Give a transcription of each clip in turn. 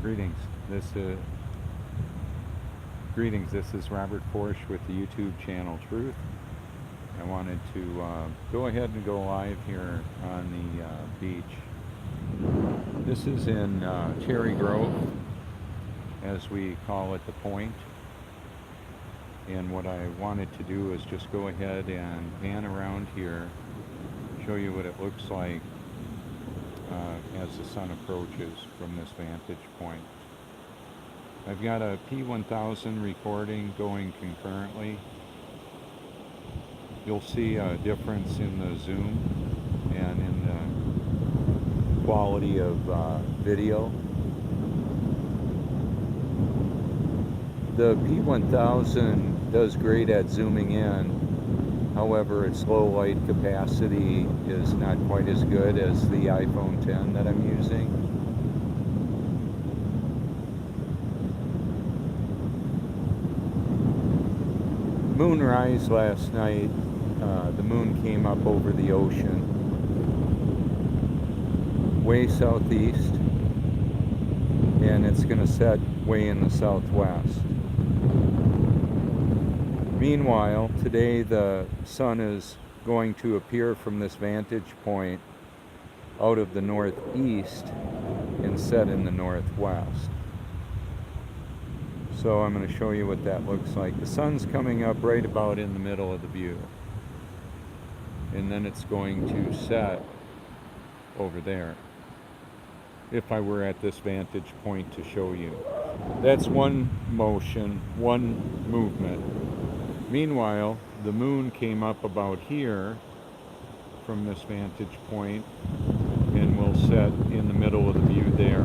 Greetings. Greetings. This is Robert Forsch with the YouTube channel Truth. I wanted to go ahead and go live here on the beach. This is in Cherry Grove, as we call it, the Point. And what I wanted to do is just go ahead and pan around here, show you what it looks like as the sun approaches from this vantage point. I've got a P1000 recording going concurrently. You'll see a difference in the zoom and in the quality of video. The P1000 does great at zooming in. However, its low light capacity is not quite as good as the iPhone 10 that I'm using. Moonrise last night, the moon came up over the ocean, way southeast, and it's going to set way in the southwest. Meanwhile, today the sun is going to appear from this vantage point out of the northeast and set in the northwest. So I'm going to show you what that looks like. The sun's coming up right about in the middle of the view. And then it's going to set over there, if I were at this vantage point to show you. That's one motion, one movement. Meanwhile, the moon came up about here from this vantage point and will set in the middle of the view there.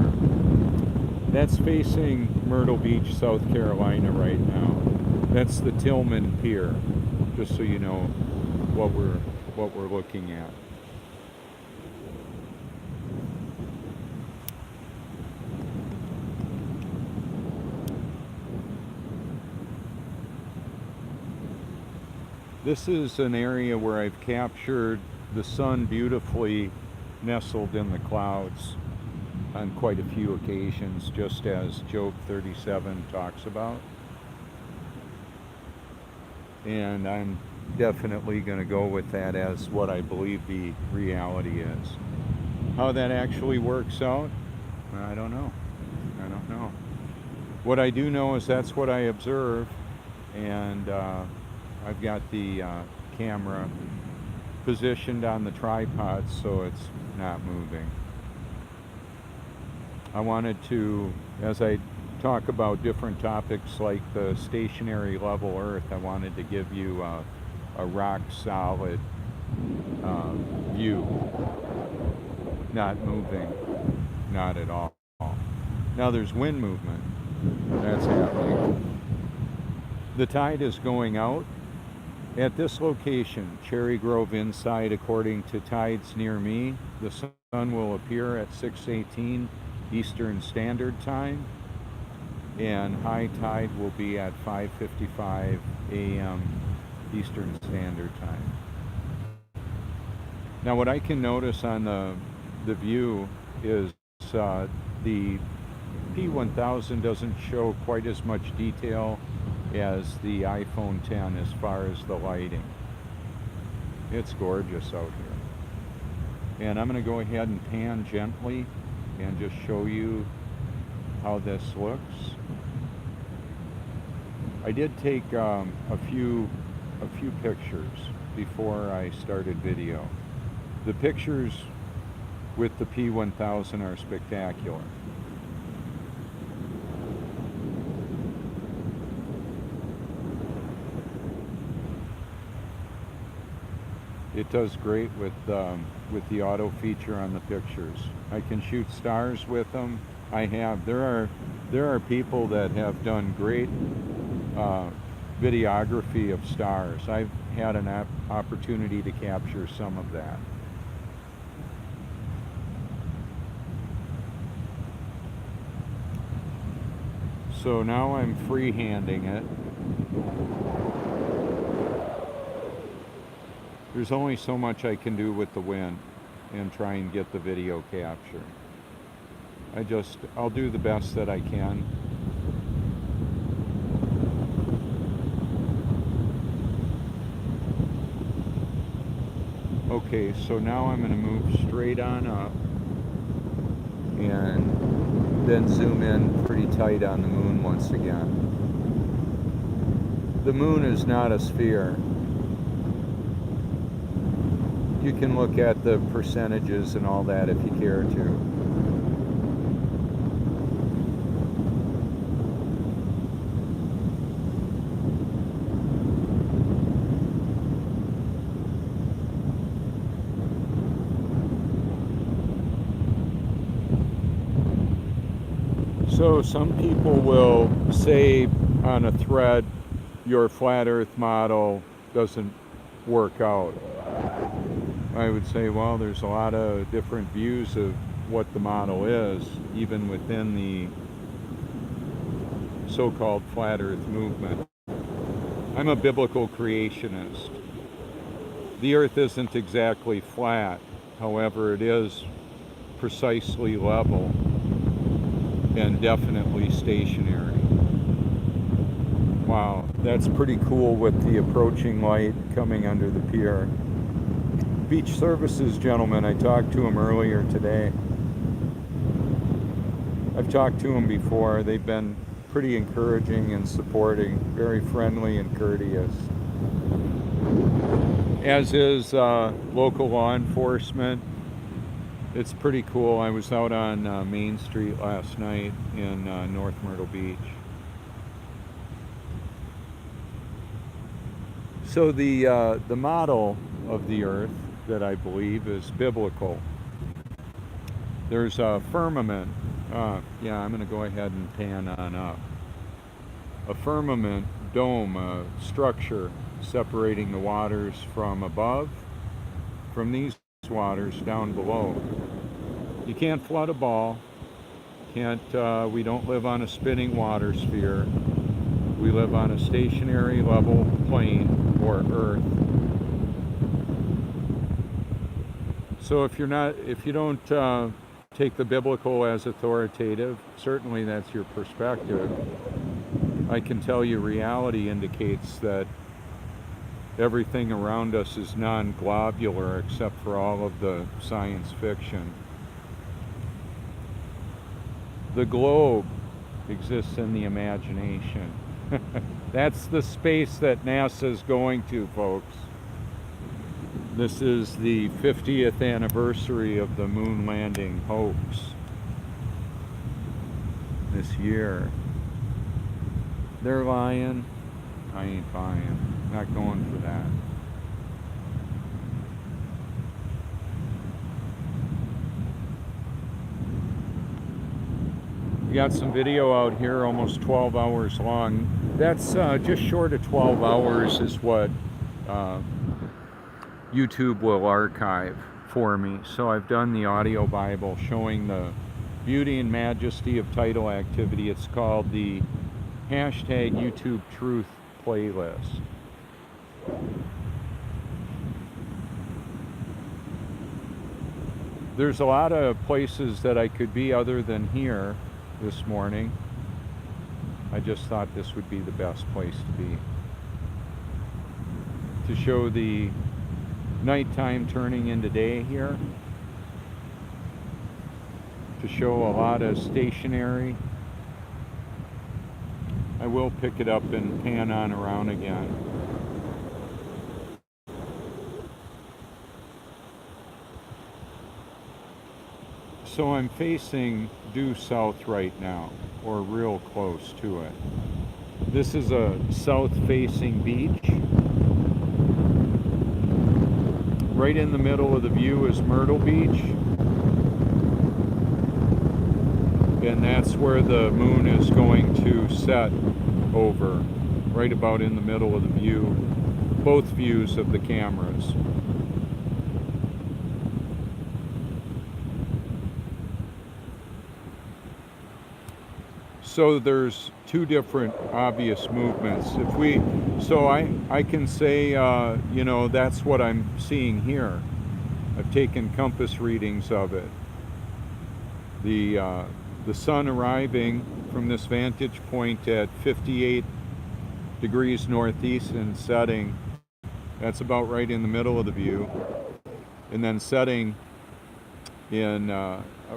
That's facing Myrtle Beach, South Carolina right now. That's the Tillman Pier, just so you know what we're looking at. This is an area where I've captured the sun beautifully nestled in the clouds on quite a few occasions, just as Job 37 talks about. And I'm definitely going to go with that as what I believe the reality is. How that actually works out, I don't know. What I do know is that's what I observe, and I've got the camera positioned on the tripod so it's not moving. I wanted to, as I talk about different topics like the stationary level Earth, I wanted to give you a rock solid view, not moving, not at all. Now there's wind movement, that's happening. The tide is going out. At this location, Cherry Grove Inside, according to tides near me, the sun will appear at 6:18 Eastern Standard Time, and high tide will be at 5:55 a.m. Eastern Standard Time. Now what I can notice on the view is the P1000 doesn't show quite as much detail as the iPhone 10 as far as the lighting. It's gorgeous out here. And I'm going to go ahead and pan gently and just show you how this looks. I did take a few pictures before I started video. The pictures with the P1000 are spectacular. It does great with the auto feature on the pictures. I can shoot stars with them. I have. There are people that have done great videography of stars. I've had an opportunity to capture some of that. So now I'm freehanding it. There's only so much I can do with the wind and try and get the video capture. I'll do the best that I can. Okay, so now I'm going to move straight on up and then zoom in pretty tight on the moon once again. The moon is not a sphere. You can look at the percentages and all that if you care to. So some people will say on a thread, your flat earth model doesn't work out. I would say, well, there's a lot of different views of what the model is, even within the so-called flat earth movement. I'm a biblical creationist. The earth isn't exactly flat, however, it is precisely level and definitely stationary. Wow, that's pretty cool with the approaching light coming under the pier. Beach Services gentleman, I talked to him earlier today. I've talked to them before. They've been pretty encouraging and supporting, very friendly and courteous. As is local law enforcement. It's pretty cool. I was out on Main Street last night in North Myrtle Beach. So the model of the earth that I believe is biblical. There's a firmament. Yeah, I'm going to go ahead and pan on up. A firmament dome, a structure separating the waters from above, from these waters down below. You can't flood a ball. We don't live on a spinning water sphere. We live on a stationary level plane or earth. So if you don't take the biblical as authoritative, certainly that's your perspective. I can tell you reality indicates that everything around us is non-globular except for all of the science fiction. The globe exists in the imagination. That's the space that NASA's going to, folks. This is the 50th anniversary of the moon landing hoax this year. They're lying. I ain't buying. Not going for that. We got some video out here, almost 12 hours long. That's just short of 12 hours is what YouTube will archive for me. So I've done the audio Bible showing the beauty and majesty of tidal activity. It's called the hashtag YouTube Truth playlist. There's a lot of places that I could be other than here this morning. I just thought this would be the best place to be. To show the nighttime turning into day here. To show a lot of stationary. I will pick it up and pan on around again. So I'm facing due south right now, or real close to it. This is a south-facing beach. Right in the middle of the view is Myrtle Beach. And that's where the moon is going to set over, right about in the middle of the view, both views of the cameras. So there's two different obvious movements. I can say, you know, that's what I'm seeing here. I've taken compass readings of it. The the sun arriving from this vantage point at 58 degrees northeast and setting. That's about right in the middle of the view. And then setting in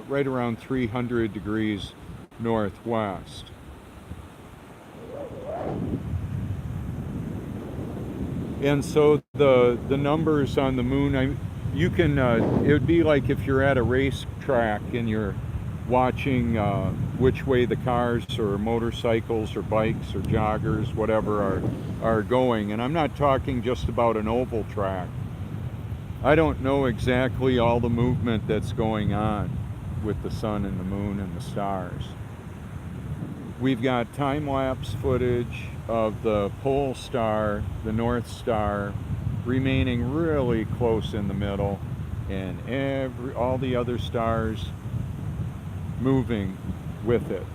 right around 300 degrees northwest. And so the numbers on the moon, you can, it would be like if you're at a racetrack and you're watching which way the cars or motorcycles or bikes or joggers, whatever, are going. And I'm not talking just about an oval track. I don't know exactly all the movement that's going on with the sun and the moon and the stars. We've got time-lapse footage of the pole star, the North Star, remaining really close in the middle, and all the other stars moving with it.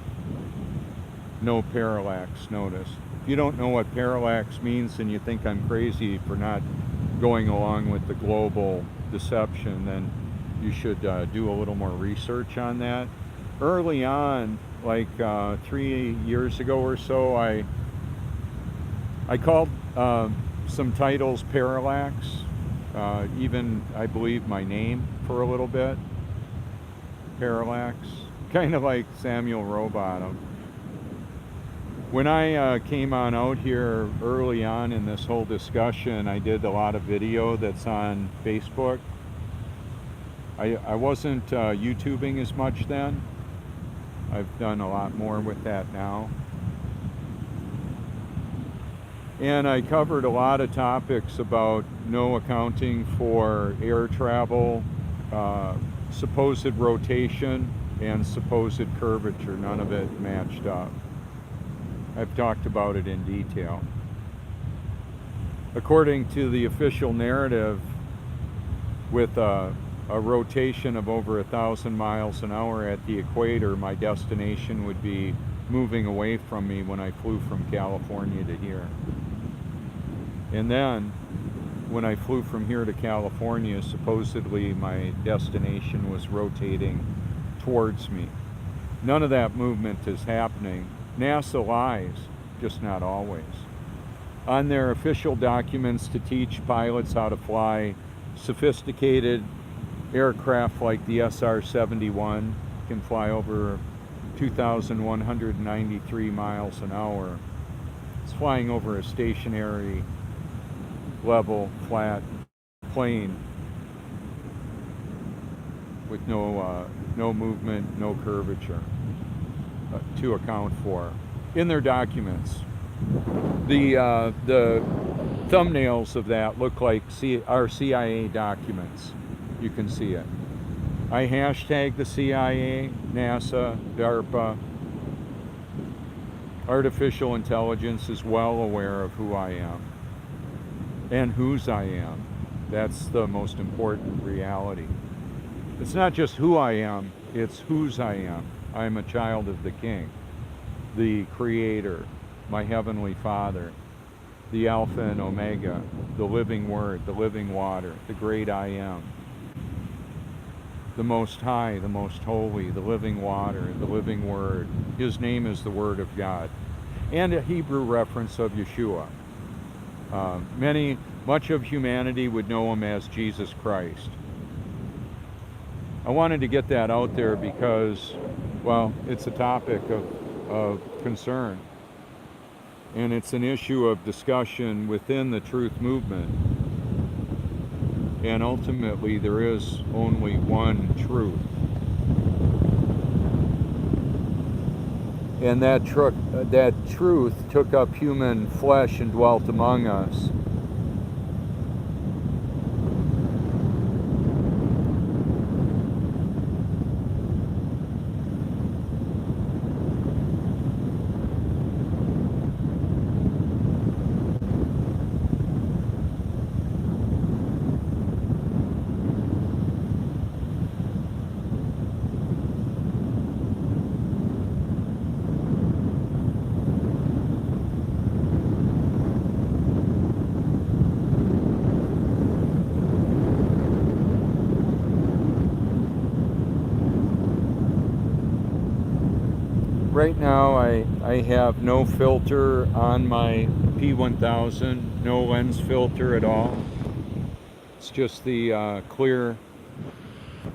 No parallax, notice. If you don't know what parallax means and you think I'm crazy for not going along with the global deception, then you should do a little more research on that. Early on, like 3 years ago or so, I called some titles parallax, even I believe my name for a little bit. Parallax, kind of like Samuel Rowbottom. When I came on out here early on in this whole discussion, I did a lot of video that's on Facebook. I wasn't YouTubing as much then. I've done a lot more with that now. And I covered a lot of topics about no accounting for air travel, supposed rotation, and supposed curvature. None of it matched up. I've talked about it in detail. According to the official narrative, with a rotation of over 1,000 miles an hour at the equator, my destination would be moving away from me when I flew from California to here. And then, when I flew from here to California, supposedly my destination was rotating towards me. None of that movement is happening. NASA lies, just not always. On their official documents to teach pilots how to fly sophisticated aircraft like the SR-71, can fly over 2,193 miles an hour. It's flying over a stationary, level, flat plane with no movement, no curvature to account for in their documents. The thumbnails of that look like our CIA documents. You can see it. I hashtag the CIA, NASA, DARPA. Artificial intelligence is well aware of who I am and whose I am. That's the most important reality. It's not just who I am, it's whose I am. I am a child of the King, the Creator, my Heavenly Father, the Alpha and Omega, the living Word, the living water, the great I Am, the Most High, the Most Holy, the living water, the living Word. His name is the Word of God. And a Hebrew reference of Yeshua. Much of humanity would know him as Jesus Christ. I wanted to get that out there because, well, it's a topic of concern. And it's an issue of discussion within the truth movement. And ultimately, there is only one truth. And that truth took up human flesh and dwelt among us. right now I have no filter on my P1000, no lens filter at all. It's just the clear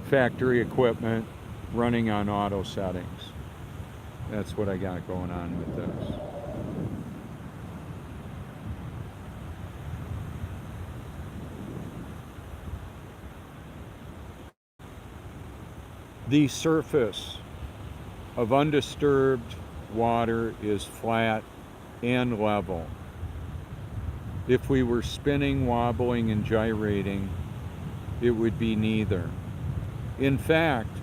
factory equipment running on auto settings. That's what I got going on with this. The surface of undisturbed water is flat and level. If we were spinning, wobbling, and gyrating, it would be neither. In fact,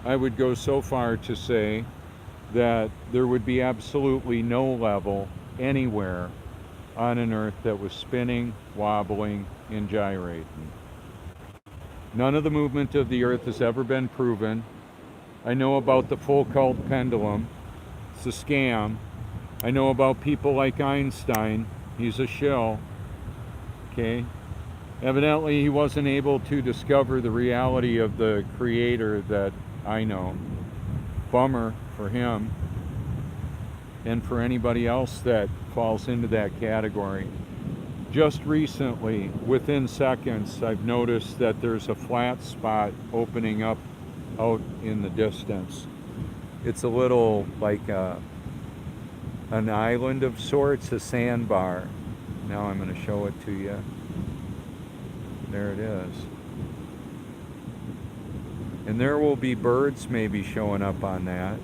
I would go so far to say that there would be absolutely no level anywhere on an Earth that was spinning, wobbling, and gyrating. None of the movement of the Earth has ever been proven. I know about the Foucault pendulum. It's a scam. I know about people like Einstein. He's a shill. Okay? Evidently, he wasn't able to discover the reality of the creator that I know. Bummer for him and for anybody else that falls into that category. Just recently, within seconds, I've noticed that there's a flat spot opening up out in the distance. It's a little like an island of sorts, a sandbar. Now I'm going to show it to you. There it is. And there will be birds maybe showing up on that.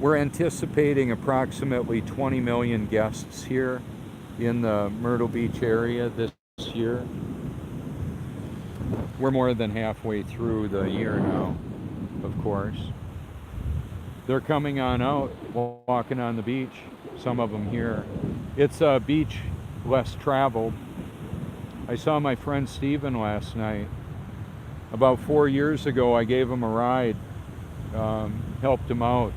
We're anticipating approximately 20 million guests here in the Myrtle Beach area this year. We're more than halfway through the year now, of course. They're coming on out, walking on the beach, some of them here. It's a beach less traveled. I saw my friend Steven last night. About 4 years ago, I gave him a ride, helped him out.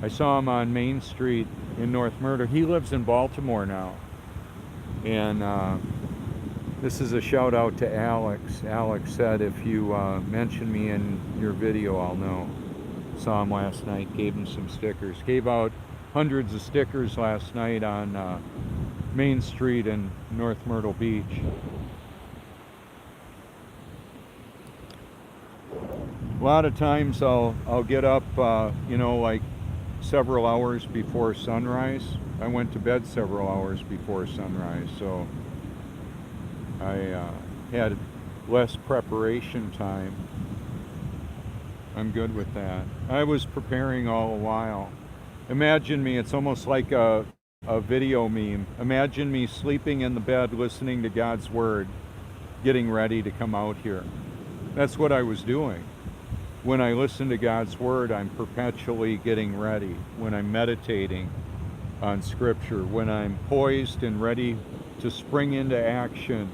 I saw him on Main Street in North Myrtle. He lives in Baltimore now. And this is a shout out to Alex. Alex said, if you mention me in your video, I'll know. Saw him last night, gave him some stickers. Gave out hundreds of stickers last night on Main Street in North Myrtle Beach. A lot of times I'll get up, like several hours before sunrise. I went to bed several hours before sunrise, so I had less preparation time. I'm good with that. I was preparing all the while. Imagine me, it's almost like a video meme. Imagine me sleeping in the bed, listening to God's Word, getting ready to come out here. That's what I was doing. When I listen to God's Word, I'm perpetually getting ready. When I'm meditating on Scripture, when I'm poised and ready to spring into action,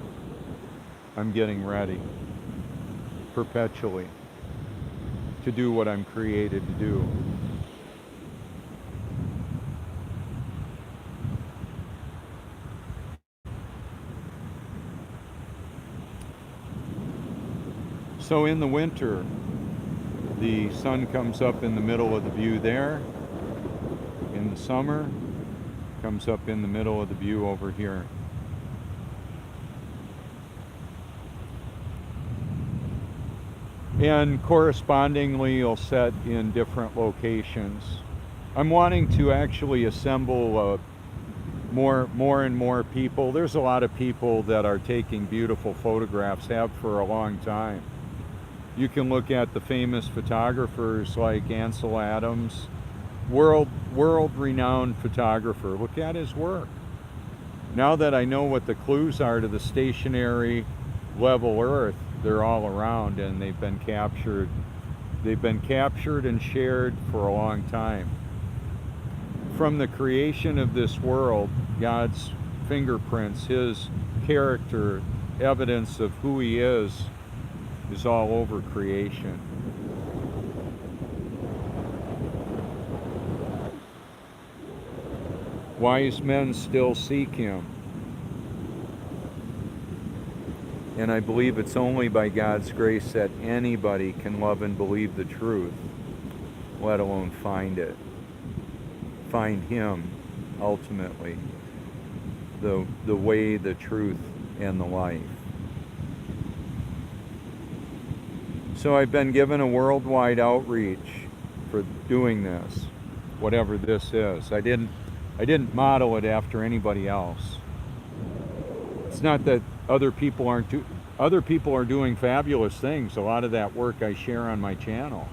I'm getting ready perpetually to do what I'm created to do. So in the winter, the sun comes up in the middle of the view there. In the summer, comes up in the middle of the view over here. And correspondingly, you'll set in different locations. I'm wanting to actually assemble more and more people. There's a lot of people that are taking beautiful photographs, have for a long time. You can look at the famous photographers like Ansel Adams, world-renowned photographer. Look at his work. Now that I know what the clues are to the stationary level Earth, they're all around and they've been captured. They've been captured and shared for a long time. From the creation of this world, God's fingerprints, His character, evidence of who He is all over creation. Wise men still seek Him. And I believe it's only by God's grace that anybody can love and believe the truth, let alone find it. Find Him, ultimately. The way, the truth, and the life. So I've been given a worldwide outreach for doing this, whatever this is. I didn't model it after anybody else. It's not that other people are doing fabulous things. A lot of that work I share on my channel.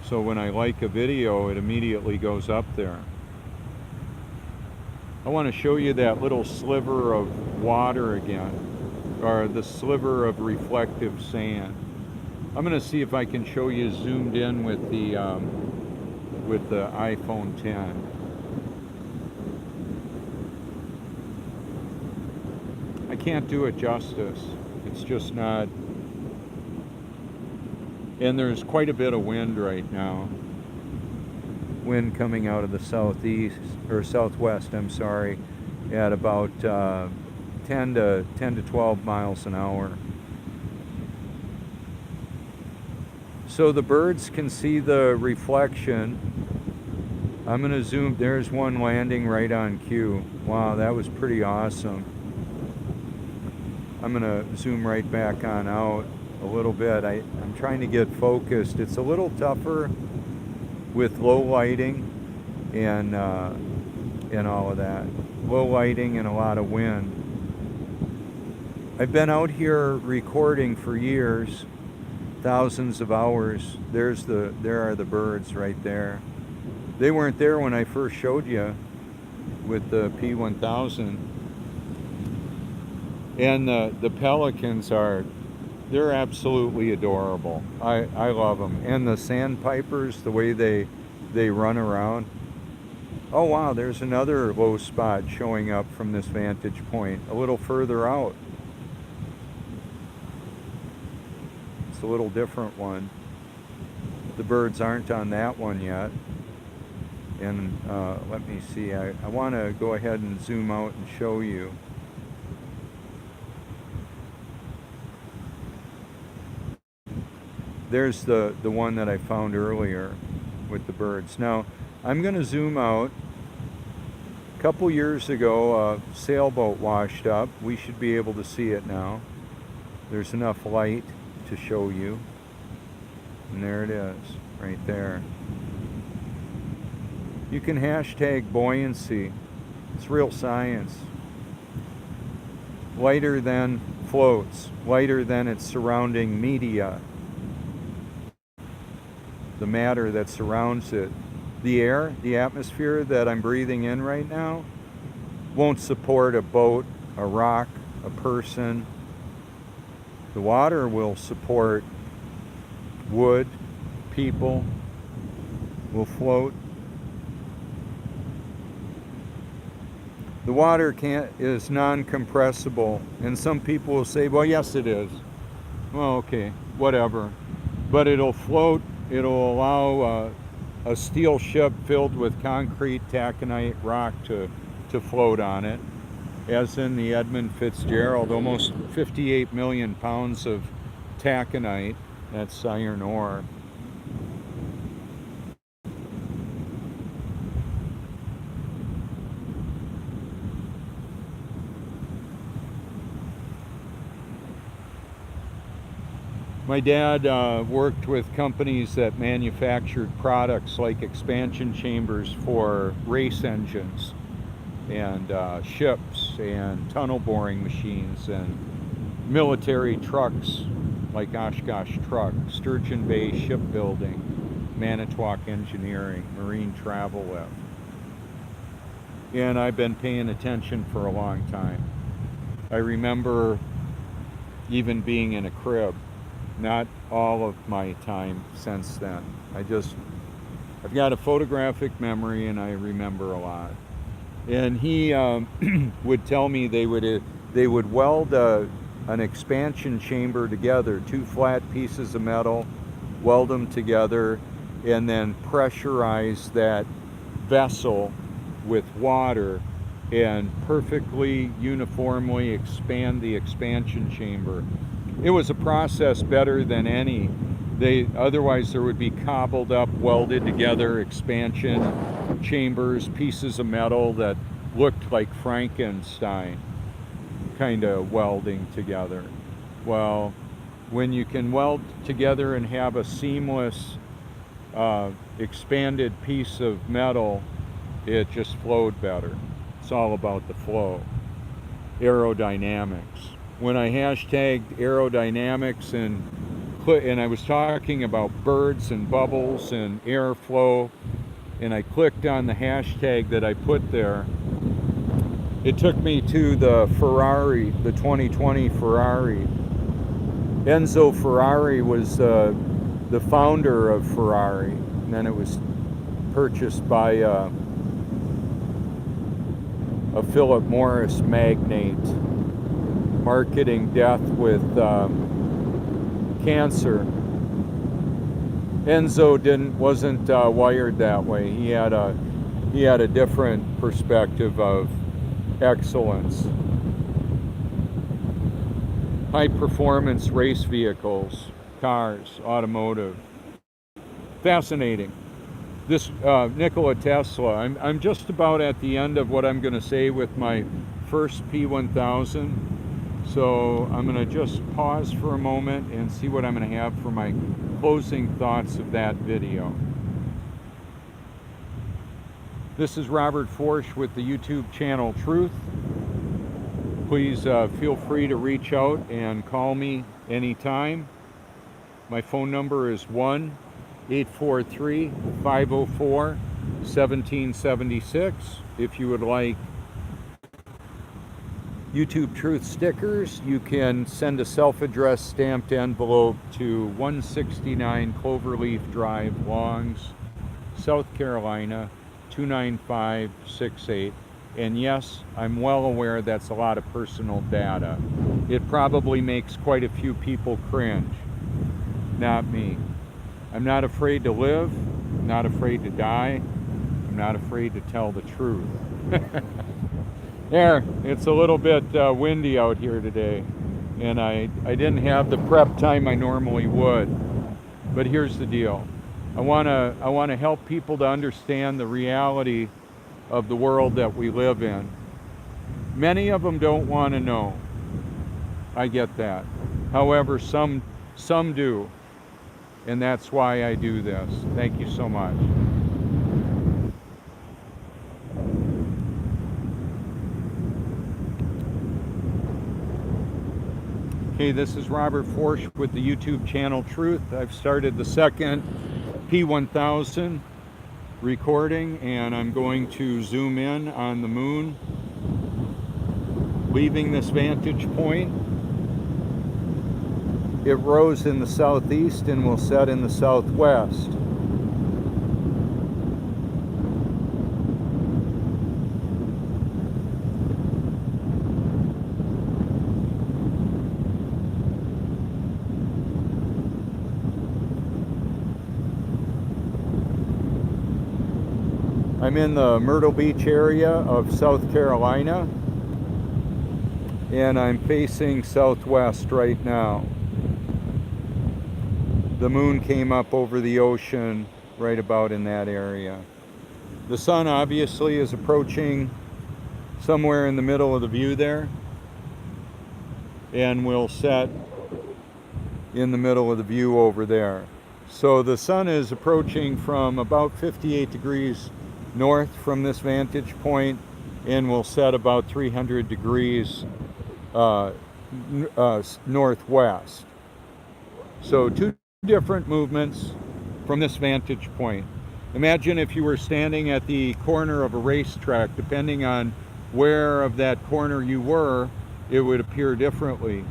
So when I like a video, it immediately goes up there. I want to show you that little sliver of water again, or the sliver of reflective sand. I'm going to see if I can show you zoomed in with the iPhone 10. I can't do it justice. It's just not. And there's quite a bit of wind right now. Wind coming out of the southeast, or southwest, I'm sorry, at about 10 to 12 miles an hour. So the birds can see the reflection. I'm going to zoom. There's one landing right on cue. Wow, that was pretty awesome. I'm going to zoom right back on out a little bit. I'm trying to get focused. It's a little tougher with low lighting and all of that. Low lighting and a lot of wind. I've been out here recording for years, thousands of hours. There are the birds right there. They weren't there when I first showed you with the P1000. And the pelicans they're absolutely adorable. I love them. And the sandpipers, the way they run around. Oh wow, there's another low spot showing up from this vantage point a little further out. It's a little different one. The birds aren't on that one yet. And let me see, I want to go ahead and zoom out and show you. There's the one that I found earlier with the birds. Now, I'm going to zoom out. A couple years ago, a sailboat washed up. We should be able to see it now. There's enough light to show you. And there it is, right there. You can hashtag buoyancy. It's real science. Lighter than floats, lighter than its surrounding media. The matter that surrounds it. The air, the atmosphere that I'm breathing in right now won't support a boat, a rock, a person. The water will support wood, people, will float. The water is non-compressible, and some people will say, well, yes it is. Well, okay, whatever. But it'll float. It'll allow a steel ship filled with concrete, taconite, rock to float on it. As in the Edmund Fitzgerald, almost 58 million pounds of taconite, that's iron ore. My dad worked with companies that manufactured products like expansion chambers for race engines and ships and tunnel boring machines and military trucks like Oshkosh Truck, Sturgeon Bay Shipbuilding, Manitowoc Engineering, Marine Travel Lift. And I've been paying attention for a long time. I remember even being in a crib. Not all of my time since then. I've got a photographic memory and I remember a lot. And he would tell me they would weld an expansion chamber together, two flat pieces of metal, weld them together, and then pressurize that vessel with water and perfectly uniformly expand the expansion chamber. It was a process better than any. Otherwise there would be cobbled up, welded together expansion chambers, pieces of metal that looked like Frankenstein kind of welding together. Well, when you can weld together and have a seamless expanded piece of metal, it just flowed better. It's all about the flow. Aerodynamics. When I hashtagged aerodynamics and I was talking about birds and bubbles and airflow, and I clicked on the hashtag that I put there, it took me to the Ferrari, the 2020 Ferrari. Enzo Ferrari was the founder of Ferrari, and then it was purchased by a Philip Morris magnate, marketing death with cancer. Enzo wasn't wired that way. He had a different perspective of excellence. High performance race vehicles, cars, automotive. Fascinating. This Nikola Tesla, I'm just about at the end of what I'm going to say with my first P1000. So I'm going to just pause for a moment and see what I'm going to have for my closing thoughts of that video. This is Robert Forsch with the YouTube channel Truth. Please feel free to reach out and call me anytime. My phone number is 1-843-504-1776. If you would like YouTube Truth stickers, you can send a self-addressed stamped envelope to 169 Cloverleaf Drive, Longs, South Carolina, 29568. And yes, I'm well aware that's a lot of personal data. It probably makes quite a few people cringe. Not me. I'm not afraid to live, I'm not afraid to die, I'm not afraid to tell the truth. There, it's a little bit windy out here today, and I didn't have the prep time I normally would. But here's the deal. I want to help people to understand the reality of the world that we live in. Many of them don't want to know. I get that. However, some do. And that's why I do this. Thank you so much. Okay, this is Robert Forsch with the YouTube channel Truth. I've started the second P1000 recording, and I'm going to zoom in on the moon, leaving this vantage point. It rose in the southeast and will set in the southwest. I'm in the Myrtle Beach area of South Carolina, and I'm facing southwest right now. The moon came up over the ocean right about in that area. The sun obviously is approaching somewhere in the middle of the view there, and will set in the middle of the view over there. So the sun is approaching from about 58 degrees north from this vantage point, and will set about 300 degrees northwest. So two different movements from this vantage point. Imagine if you were standing at the corner of a racetrack. Depending on where of that corner you were, it would appear differently.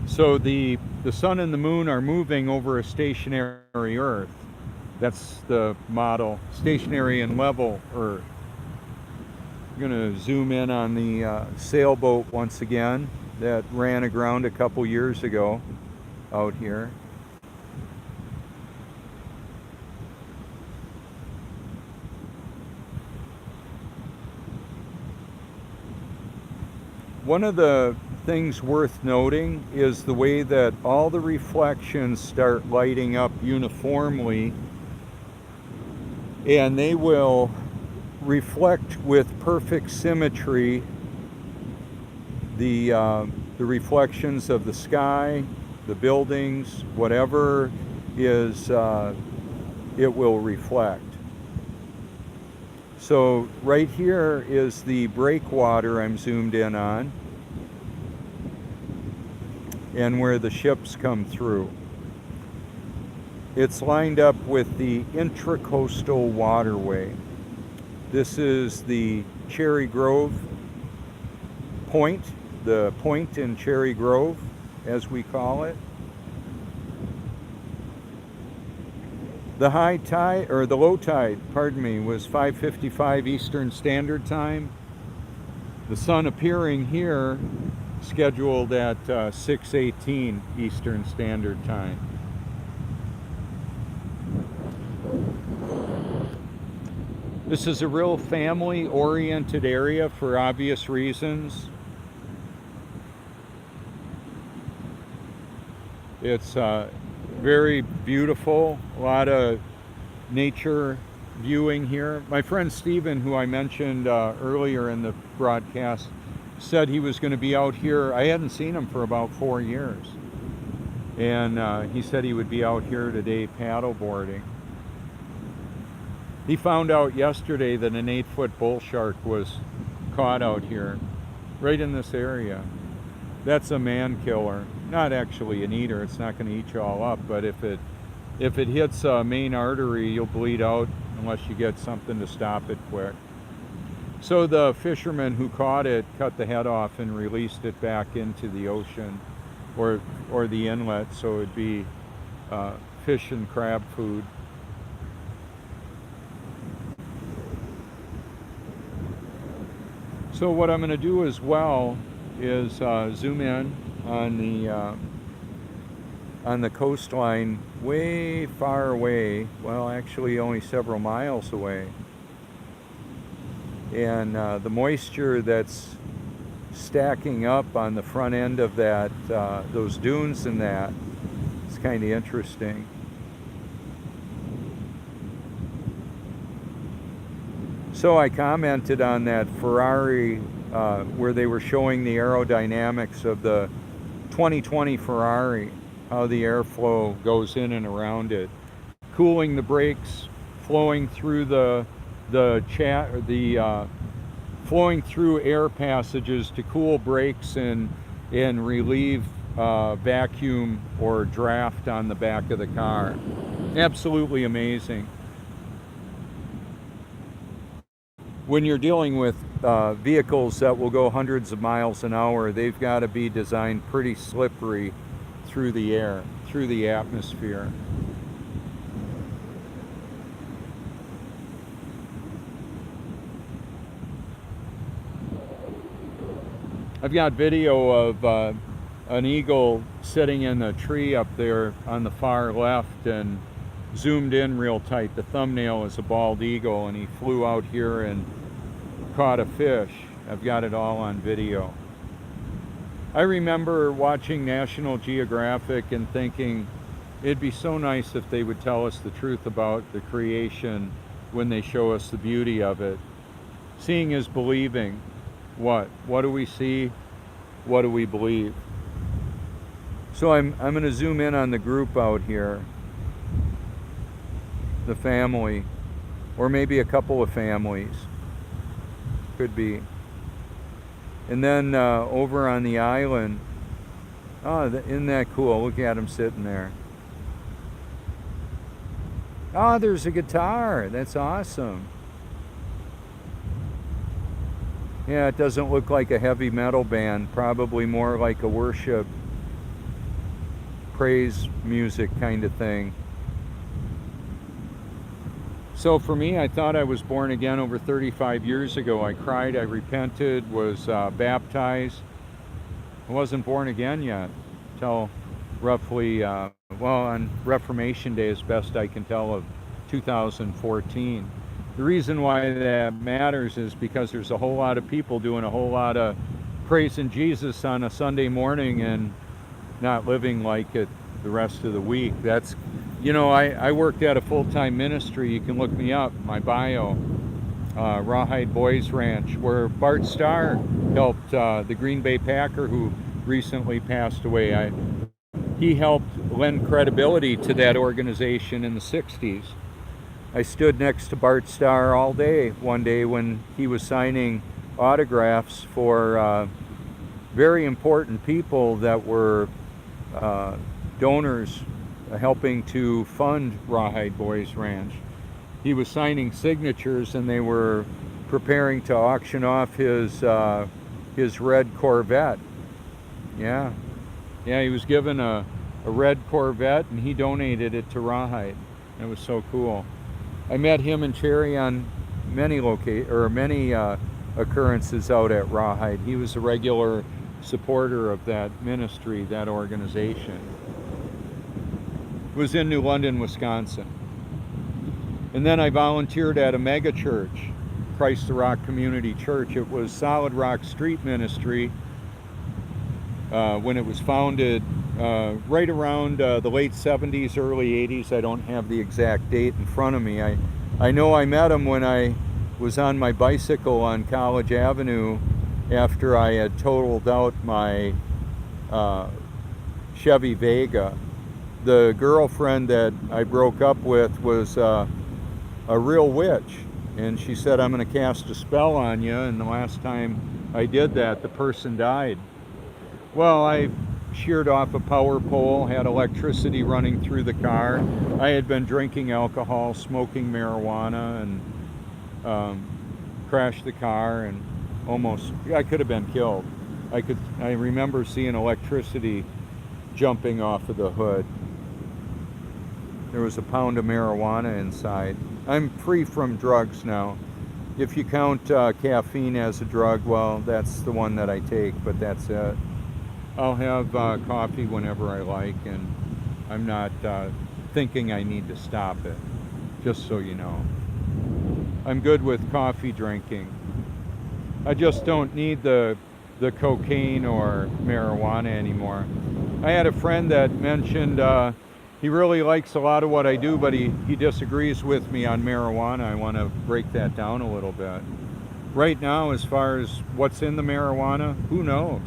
So the sun and the moon are moving over a stationary Earth. That's the model, stationary and level Earth. I'm going to zoom in on the sailboat once again that ran aground a couple years ago out here. One of the things worth noting is the way that all the reflections start lighting up uniformly, and they will reflect with perfect symmetry the reflections of the sky, the buildings, whatever is, it will reflect. So right here is the breakwater I'm zoomed in on, and where the ships come through. It's lined up with the intracoastal waterway. This is the Cherry Grove Point, the point in Cherry Grove, as we call it. The high tide, or the low tide, pardon me, was 5:55 Eastern Standard Time. The sun appearing here scheduled at 6:18 Eastern Standard Time. This is a real family-oriented area for obvious reasons. It's very beautiful, a lot of nature viewing here. My friend Steven, who I mentioned earlier in the broadcast, said he was going to be out here. I hadn't seen him for about 4 years. And he said he would be out here today paddle boarding. He found out yesterday that an 8-foot bull shark was caught out here, right in this area. That's a man killer. Not actually an eater, it's not going to eat you all up, but if it hits a main artery, you'll bleed out unless you get something to stop it quick. So the fisherman who caught it cut the head off and released it back into the ocean or the inlet, so it'd be fish and crab food. So what I'm going to do as well is zoom in on the coastline way far away, well actually only several miles away, and the moisture that's stacking up on the front end of that, those dunes and that, it's kind of interesting. So I commented on that Ferrari where they were showing the aerodynamics of the 2020 Ferrari, how the airflow goes in and around it, cooling the brakes, flowing through flowing through air passages to cool brakes and relieve vacuum or draft on the back of the car. Absolutely amazing. When you're dealing with vehicles that will go hundreds of miles an hour, they've got to be designed pretty slippery through the air, through the atmosphere. I've got video of an eagle sitting in a tree up there on the far left and zoomed in real tight. The thumbnail is a bald eagle, and he flew out here and caught a fish. I've got it all on video. I remember watching National Geographic and thinking it'd be so nice if they would tell us the truth about the creation when they show us the beauty of it. Seeing is believing. What do we see? What do we believe? So I'm going to zoom in on the group out here, the family, or maybe a couple of families, could be. And then over on the island, oh, isn't that cool? Look at him sitting there. Oh, there's a guitar. That's awesome. Yeah, it doesn't look like a heavy metal band, probably more like a worship, praise music kind of thing. So for me, I thought I was born again over 35 years ago. I cried, I repented, was baptized. I wasn't born again yet until roughly, well, on Reformation Day, as best I can tell, of 2014. The reason why that matters is because there's a whole lot of people doing a whole lot of praising Jesus on a Sunday morning and not living like it the rest of the week. That's, you know, I worked at a full-time ministry. You can look me up, my bio, Rawhide Boys Ranch, where Bart Starr helped the Green Bay Packer, who recently passed away. He helped lend credibility to that organization in the 60s. I stood next to Bart Starr all day one day when he was signing autographs for very important people that were donors helping to fund Rawhide Boys Ranch. He was signing signatures, and they were preparing to auction off his red Corvette. Yeah, he was given a red Corvette, and he donated it to Rawhide. It was so cool. I met him and Cherry on many occurrences out at Rawhide. He was a regular supporter of that ministry, that organization. It was in New London, Wisconsin. And then I volunteered at a mega church, Christ the Rock Community Church. It was Solid Rock Street Ministry when it was founded right around the late 70s, early 80s. I don't have the exact date in front of me. I know I met him when I was on my bicycle on College Avenue after I had totaled out my Chevy Vega. The girlfriend that I broke up with was a real witch, and she said, "I'm going to cast a spell on you," and the last time I did that, the person died. Well, I sheared off a power pole, had electricity running through the car. I had been drinking alcohol, smoking marijuana, and crashed the car, and I could have been killed. I remember seeing electricity jumping off of the hood. There was a pound of marijuana inside. I'm free from drugs now. If you count caffeine as a drug, well, that's the one that I take, but that's it. I'll have coffee whenever I like, and I'm not thinking I need to stop it, just so you know. I'm good with coffee drinking. I just don't need the cocaine or marijuana anymore. I had a friend that mentioned he really likes a lot of what I do, but he disagrees with me on marijuana. I want to break that down a little bit. Right now, as far as what's in the marijuana, who knows?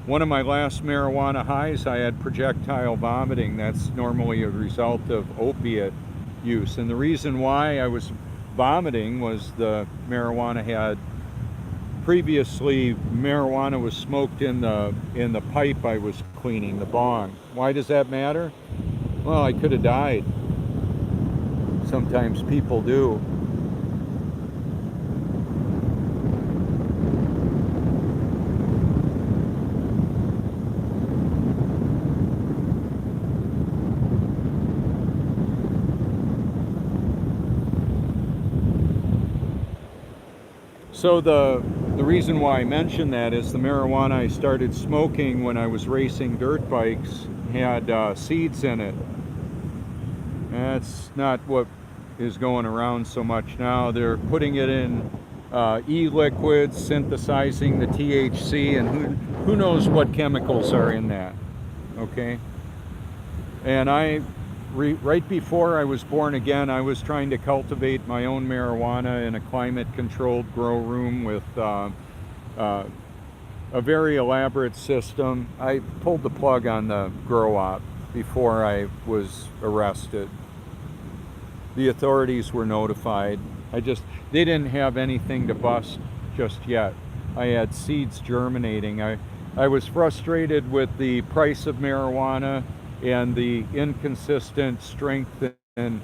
One of my last marijuana highs, I had projectile vomiting. That's normally a result of opiate use. And the reason why I was vomiting was the marijuana had previously, marijuana was smoked in the pipe I was cleaning, the bong. Why does that matter? Well, I could have died. Sometimes people do. So the reason why I mention that is the marijuana I started smoking when I was racing dirt bikes had seeds in it. That's not what is going around so much now. They're putting it in e-liquids, synthesizing the THC, and who knows what chemicals are in that, okay? And right before I was born again, I was trying to cultivate my own marijuana in a climate-controlled grow room with a very elaborate system. I pulled the plug on the grow op before I was arrested. The authorities were notified. They didn't have anything to bust just yet. I had seeds germinating. I was frustrated with the price of marijuana and the inconsistent strength and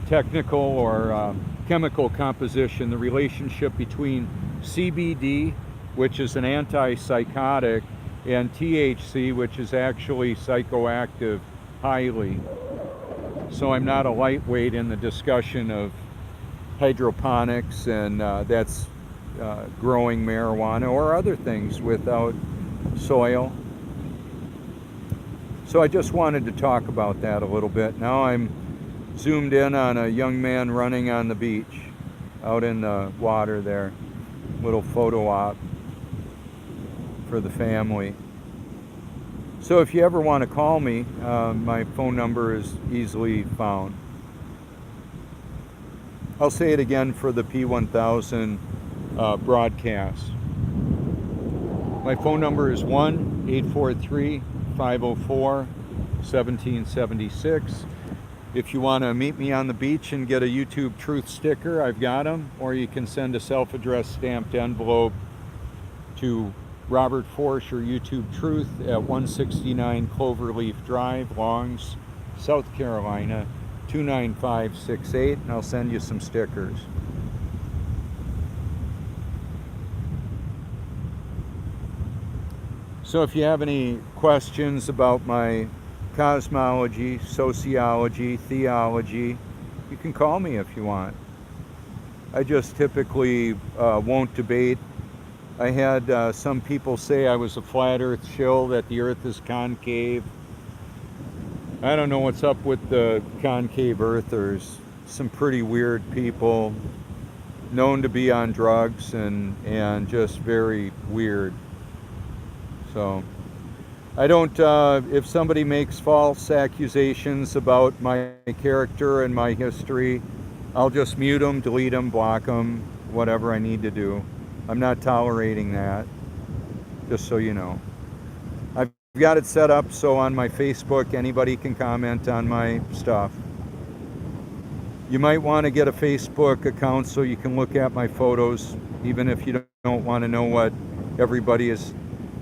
technical or chemical composition, the relationship between CBD, which is an antipsychotic, and THC, which is actually psychoactive highly. So I'm not a lightweight in the discussion of hydroponics, and that's growing marijuana or other things without soil. So I just wanted to talk about that a little bit. Now I'm zoomed in on a young man running on the beach out in the water there. Little photo op. for the family. So if you ever want to call me, my phone number is easily found. I'll say it again for the P1000 broadcast. My phone number is 1-843-504-1776. If you want to meet me on the beach and get a YouTube Truth sticker, I've got them. Or you can send a self-addressed stamped envelope to Robert Forsher, YouTube Truth, at 169 Cloverleaf Drive, Longs, South Carolina, 29568, and I'll send you some stickers. So if you have any questions about my cosmology, sociology, theology, you can call me if you want. I just typically won't debate. I had some people say I was a flat earth shill, that the earth is concave. I don't know what's up with the concave earthers. Some pretty weird people, known to be on drugs and just very weird. So I don't, if somebody makes false accusations about my character and my history, I'll just mute them, delete them, block them, whatever I need to do. I'm not tolerating that, just so you know. I've got it set up so on my Facebook anybody can comment on my stuff. You might want to get a Facebook account so you can look at my photos, even if you don't want to know what everybody is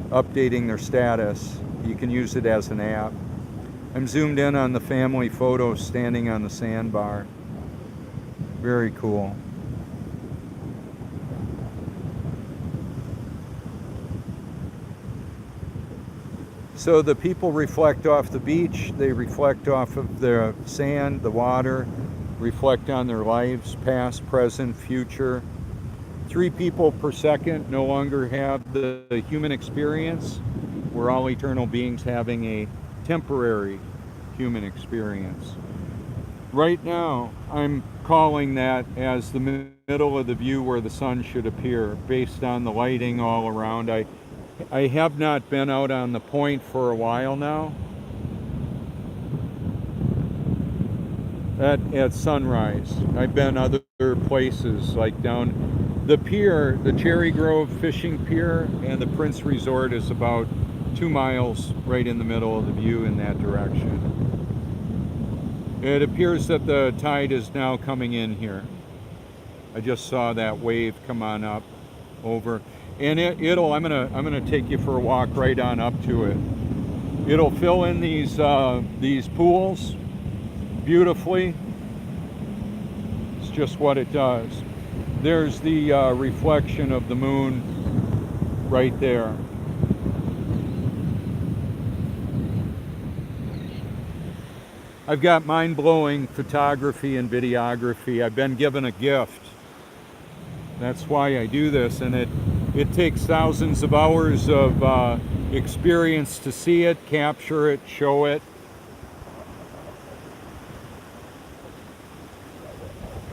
updating their status. You can use it as an app. I'm zoomed in on the family photos standing on the sandbar. Very cool. So the people reflect off the beach, they reflect off of the sand, the water, reflect on their lives, past, present, future. 3 people per second no longer have the human experience. We're all eternal beings having a temporary human experience. Right now, I'm calling that as the middle of the view where the sun should appear, based on the lighting all around. I have not been out on the point for a while now. At sunrise. I've been other places, like down the pier, the Cherry Grove Fishing Pier, and the Prince Resort is about 2 miles right in the middle of the view in that direction. It appears that the tide is now coming in here. I just saw that wave come on up over. And I'm gonna take you for a walk right on up to it. It'll fill in these pools beautifully. It's just what it does. There's the reflection of the moon right there. I've got mind-blowing photography and videography. I've been given a gift. That's why I do this, and it takes thousands of hours of experience to see it, capture it, show it.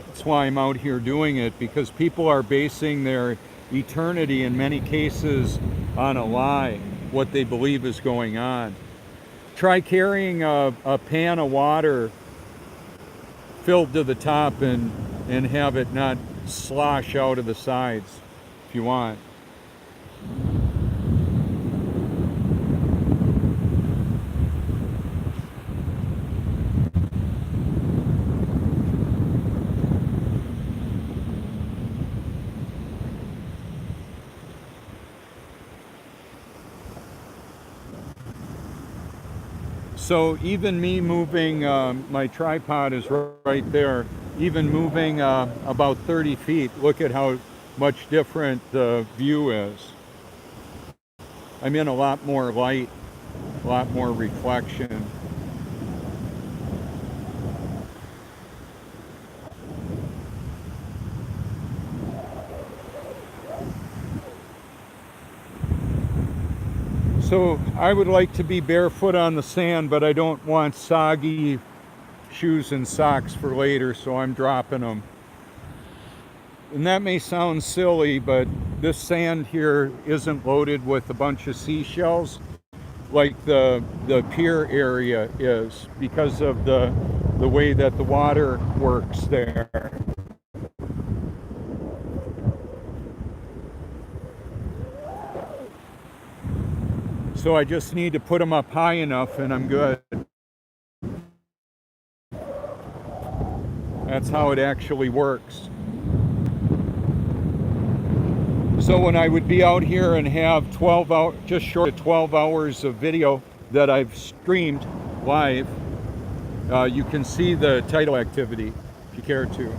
That's why I'm out here doing it, because people are basing their eternity in many cases on a lie, what they believe is going on. Try carrying a pan of water filled to the top and have it not slosh out of the sides if you want. So even me moving, my tripod is right there, even moving about 30 feet, look at how much different the view is. I'm in a lot more light, a lot more reflection. So I would like to be barefoot on the sand, but I don't want soggy shoes and socks for later, so I'm dropping them. And that may sound silly, but this sand here isn't loaded with a bunch of seashells like the pier area is, because of the way that the water works there. So I just need to put them up high enough and I'm good. That's how it actually works. So when I would be out here and have 12 hours, just short of 12 hours of video that I've streamed live, you can see the tidal activity if you care to.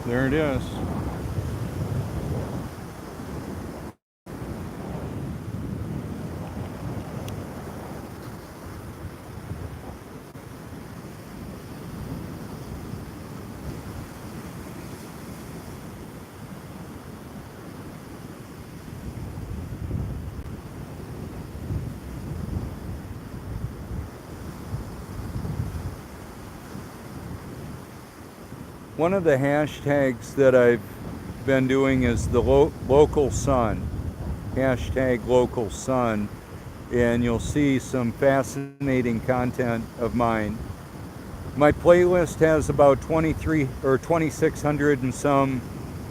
There it is. One of the hashtags that I've been doing is the local sun, hashtag local sun, and you'll see some fascinating content of mine. My playlist has about 23 or 2,600 and some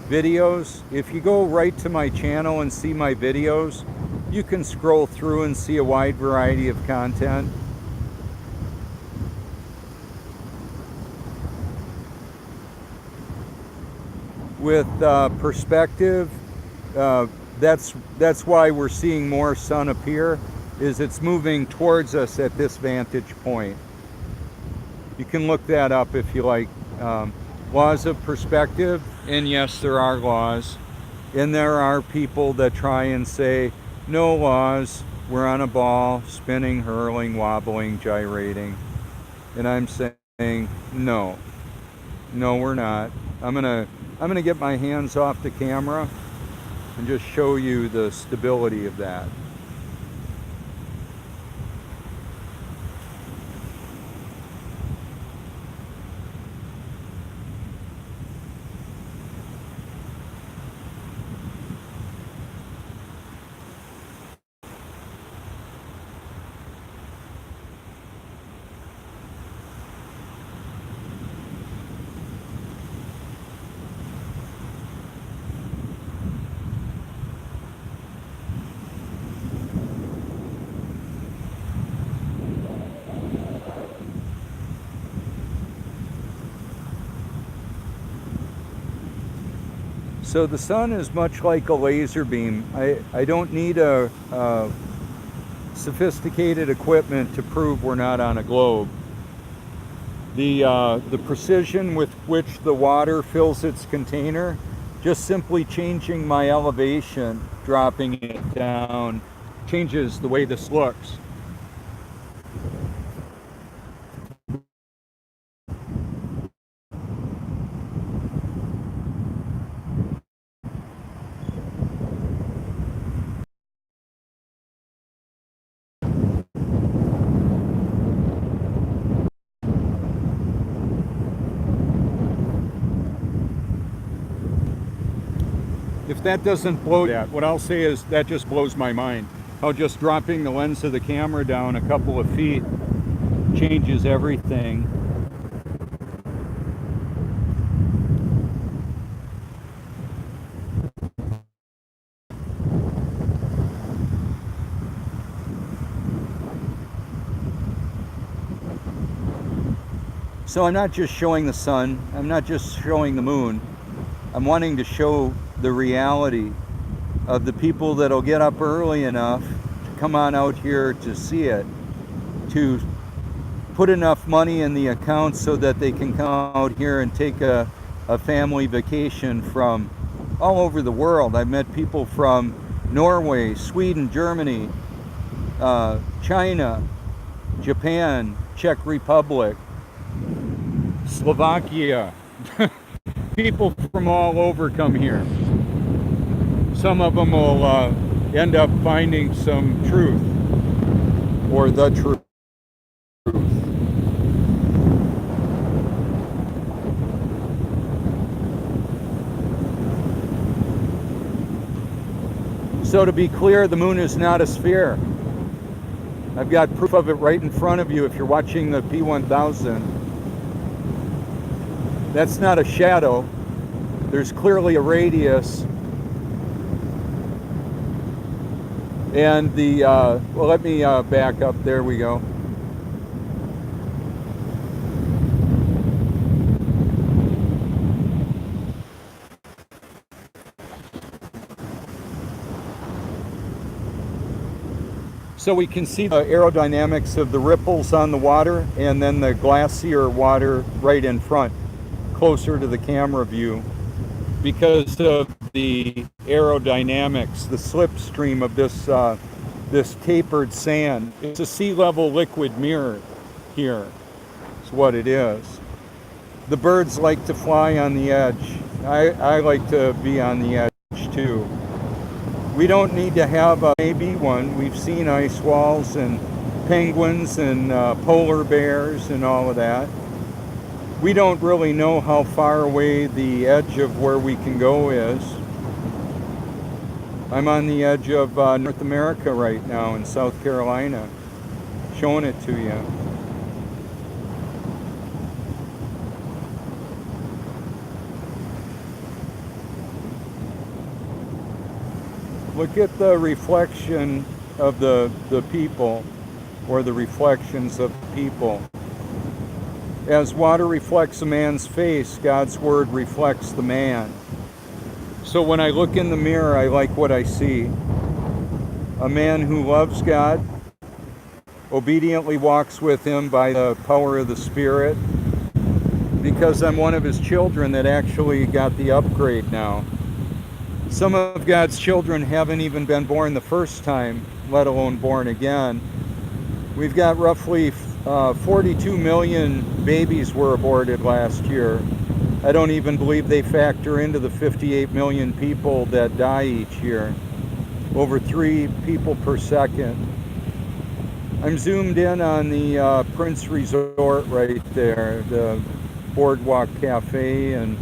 videos. If you go right to my channel and see my videos, you can scroll through and see a wide variety of content. With perspective, that's why we're seeing more sun appear, is it's moving towards us at this vantage point. You can look that up if you like. Laws of perspective, and yes, there are laws, and there are people that try and say, no laws, we're on a ball, spinning, hurling, wobbling, gyrating. And I'm saying, no, we're not. I'm gonna get my hands off the camera and just show you the stability of that. So the sun is much like a laser beam. I don't need a sophisticated equipment to prove we're not on a globe. The precision with which the water fills its container, just simply changing my elevation, dropping it down, changes the way this looks. If that doesn't blow that, what I'll say is that just blows my mind. How just dropping the lens of the camera down a couple of feet changes everything. So I'm not just showing the sun, I'm not just showing the moon. I'm wanting to show the reality of the people that'll get up early enough to come on out here to see it, to put enough money in the account so that they can come out here and take a family vacation from all over the world. I've met people from Norway, Sweden, Germany, China, Japan, Czech Republic, Slovakia. People from all over come here. Some of them will end up finding some truth, or the truth. So to be clear, the moon is not a sphere. I've got proof of it right in front of you if you're watching the P1000. That's not a shadow. There's clearly a radius. And the, well, let me back up. There we go. So we can see the aerodynamics of the ripples on the water, and then the glacier water right in front, closer to the camera view, because of the aerodynamics, the slipstream of this this tapered sand. It's a sea level liquid mirror here. It's what it is. The birds like to fly on the edge. I like to be on the edge too. We don't need to have a maybe one. We've seen ice walls and penguins and polar bears and all of that. We don't really know how far away the edge of where we can go is. I'm on the edge of North America right now in South Carolina, showing it to you. Look at the reflection of the people, or the reflections of people. As water reflects a man's face, God's word reflects the man. So when I look in the mirror, I like what I see. A man who loves God, obediently walks with him by the power of the Spirit, because I'm one of his children that actually got the upgrade now. Some of God's children haven't even been born the first time, let alone born again. We've got roughly 42 million babies were aborted last year. I don't even believe they factor into the 58 million people that die each year. Over 3 people per second. I'm zoomed in on the Prince Resort right there, the Boardwalk Cafe and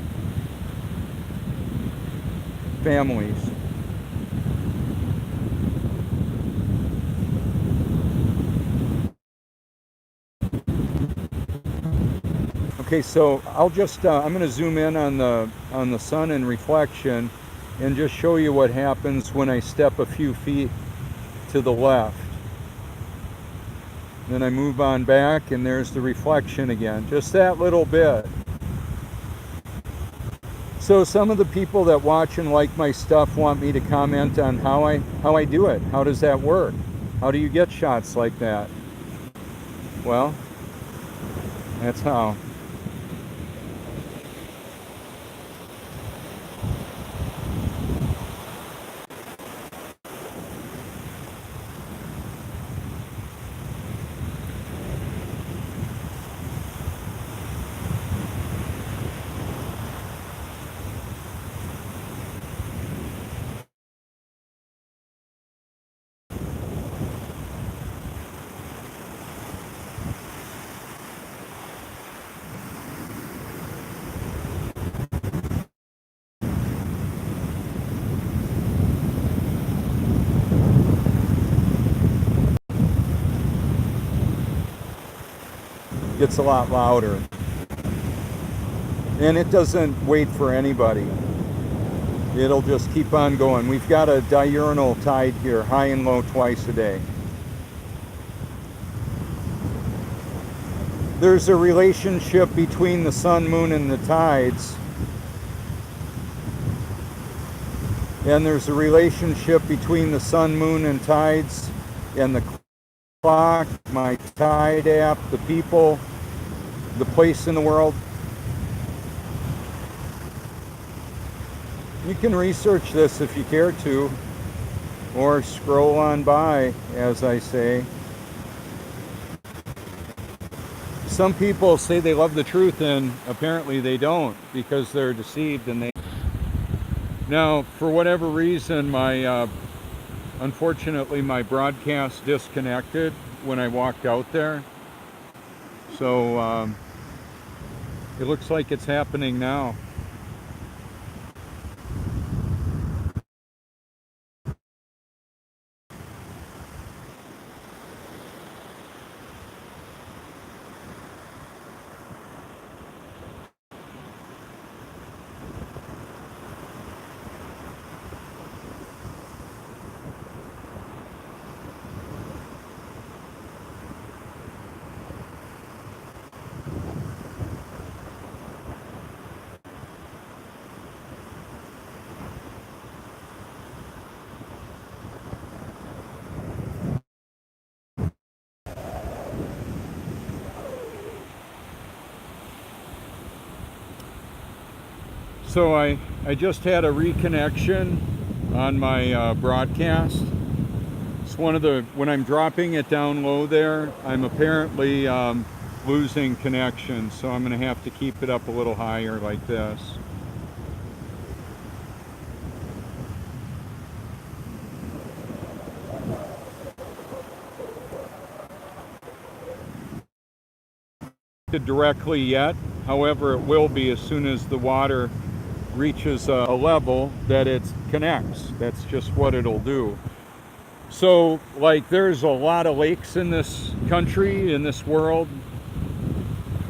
families. Okay, so I'll just I'm going to zoom in on the sun and reflection, and just show you what happens when I step a few feet to the left. Then I move on back, and there's the reflection again, just that little bit. So some of the people that watch and like my stuff want me to comment on how I do it. How does that work? How do you get shots like that? Well, that's how. Gets a lot louder, and it doesn't wait for anybody. It'll just keep on going. We've got a diurnal tide here, high and low twice a day. There's a relationship between the sun, moon, and the tides, and there's a relationship between the sun, moon, and tides and the clock, my Tide app, the people, the place in the world. You can research this if you care to, or scroll on by, as I say. Some people say they love the truth, and apparently they don't, because they're deceived. And they now, for whatever reason, unfortunately my broadcast disconnected when I walked out there. So it looks like it's happening now. So I just had a reconnection on my broadcast. It's one of the, when I'm dropping it down low there, I'm apparently losing connection, so I'm going to have to keep it up a little higher like this. Directly yet, however, it will be as soon as the water reaches a level that it connects. That's just what it'll do. So, like, there's a lot of lakes in this country, in this world.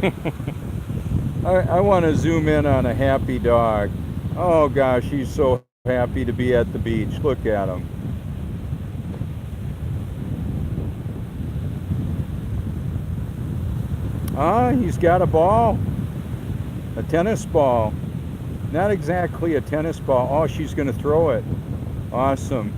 I want to zoom in on a happy dog. Oh gosh, he's so happy to be at the beach. Look at him. Ah, he's got a ball. A tennis ball. Not exactly a tennis ball. Oh, she's going to throw it. Awesome.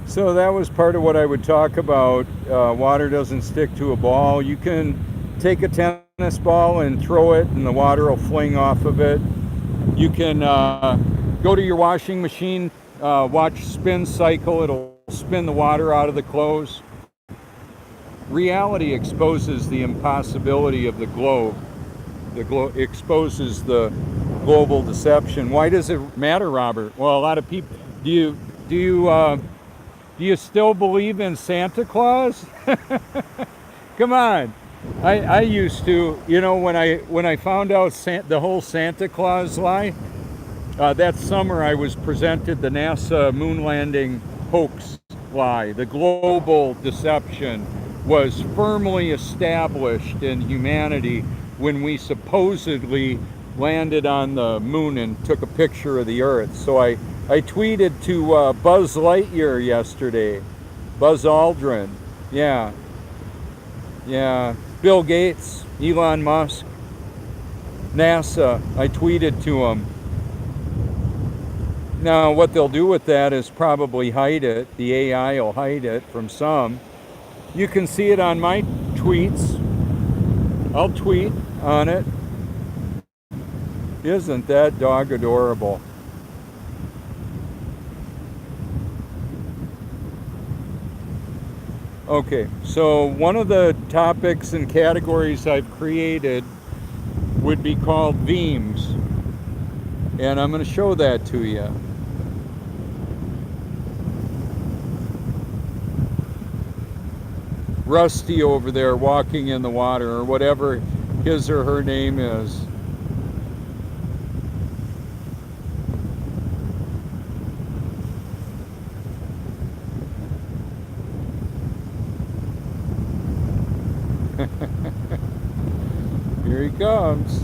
So that was part of what I would talk about. Water doesn't stick to a ball. You can take a tennis ball and throw it, and the water will fling off of it. You can go to your washing machine, watch spin cycle. It'll spin the water out of the clothes. Reality exposes the impossibility of the globe. The globe exposes the global deception. Why does it matter, Robert? Well, a lot of people. Do you still believe in Santa Claus? Come on. I used to. You know, when I found out the whole Santa Claus lie, that summer I was presented the NASA moon landing hoax lie. The global deception was firmly established in humanity when we supposedly landed on the moon and took a picture of the Earth. So I tweeted to Buzz Lightyear yesterday. Buzz Aldrin. Yeah. Bill Gates, Elon Musk, NASA. I tweeted to them. Now, what they'll do with that is probably hide it. The AI will hide it from some. You can see it on my tweets. I'll tweet on it. Isn't that dog adorable? Okay, so one of the topics and categories I've created would be called themes. And I'm going to show that to you. Rusty over there walking in the water, or whatever his or her name is. Here he comes.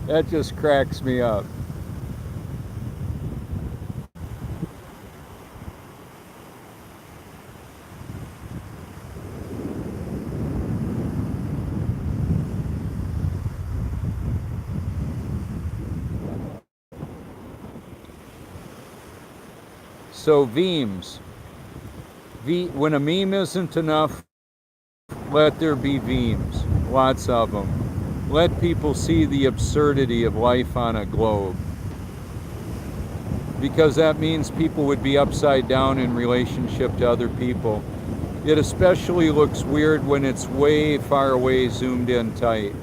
That just cracks me up. So memes. When a meme isn't enough, let there be memes. Lots of them. Let people see the absurdity of life on a globe. Because that means people would be upside down in relationship to other people. It especially looks weird when it's way far away, zoomed in tight.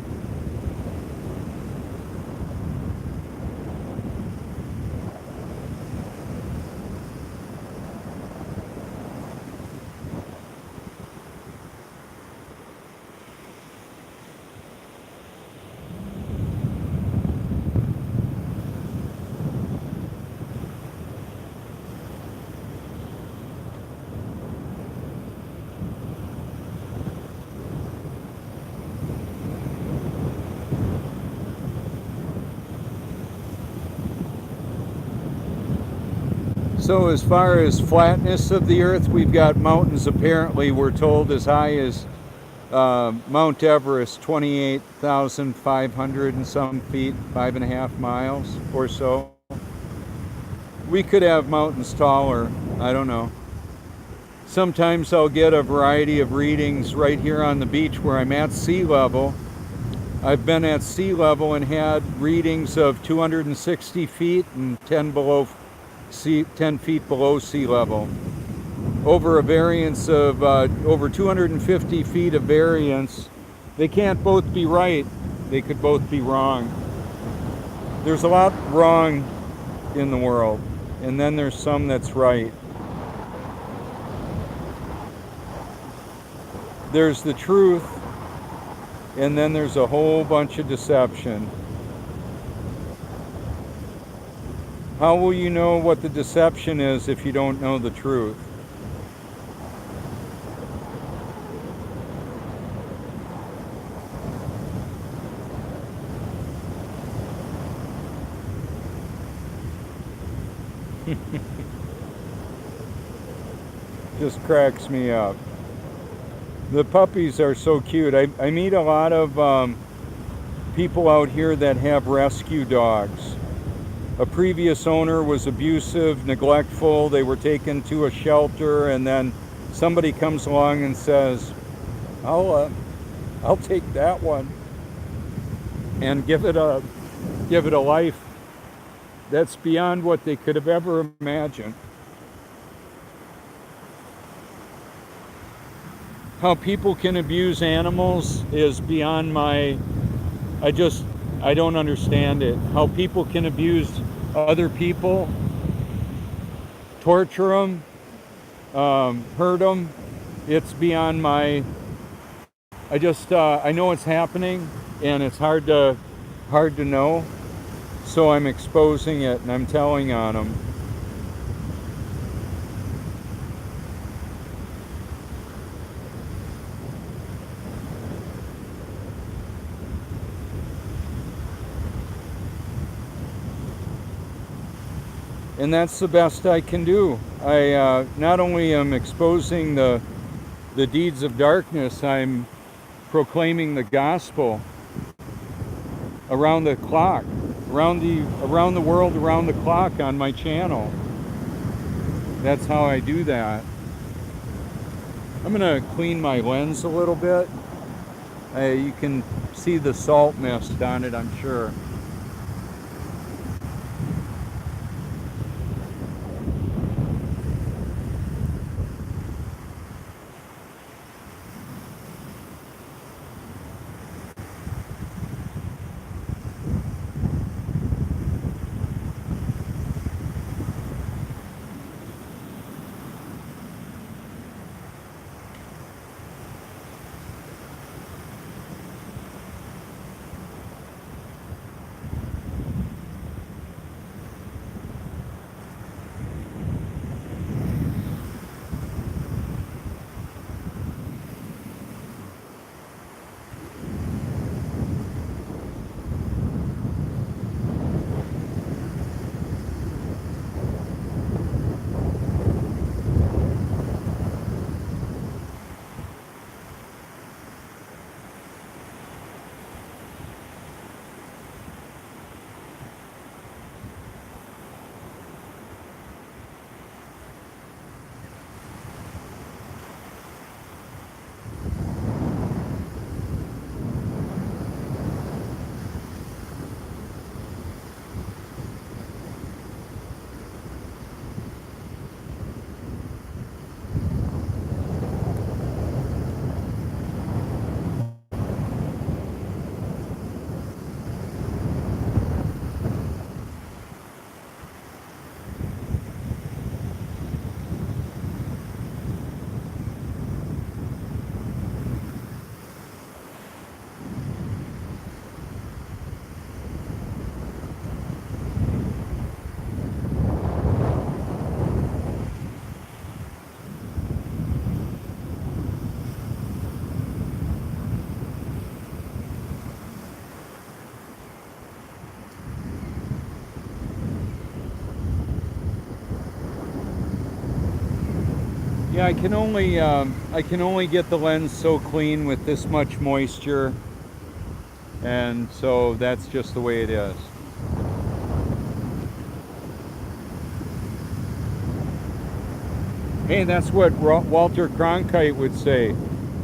So as far as flatness of the earth, we've got mountains apparently, we're told, as high as Mount Everest, 28,500 and some feet, 5.5 miles or so. We could have mountains taller, I don't know. Sometimes I'll get a variety of readings right here on the beach where I'm at sea level. I've been at sea level and had readings of 260 feet and 10 feet below sea level. Over a variance of over 250 feet of variance. They can't both be right. They could both be wrong. There's a lot wrong in the world, and then there's some that's right. There's the truth, and then there's a whole bunch of deception. How will you know what the deception is if you don't know the truth? Just cracks me up. The puppies are so cute. I meet a lot of people out here that have rescue dogs. A previous owner was abusive, neglectful. They were taken to a shelter, and then somebody comes along and says, I'll take that one and give it a life that's beyond what they could have ever imagined. How people can abuse animals is beyond my, I don't understand it. How people can abuse other people, torture them, hurt them, it's beyond my, I know it's happening, and it's hard to know, so I'm exposing it and I'm telling on them. And that's the best I can do. I not only am exposing the deeds of darkness, I'm proclaiming the gospel around the clock, around the world, around the clock on my channel. That's how I do that. I'm gonna clean my lens a little bit. You can see the salt mist on it, I'm sure. Yeah, I can only get the lens so clean with this much moisture, and so that's just the way it is. Hey, that's what Walter Cronkite would say.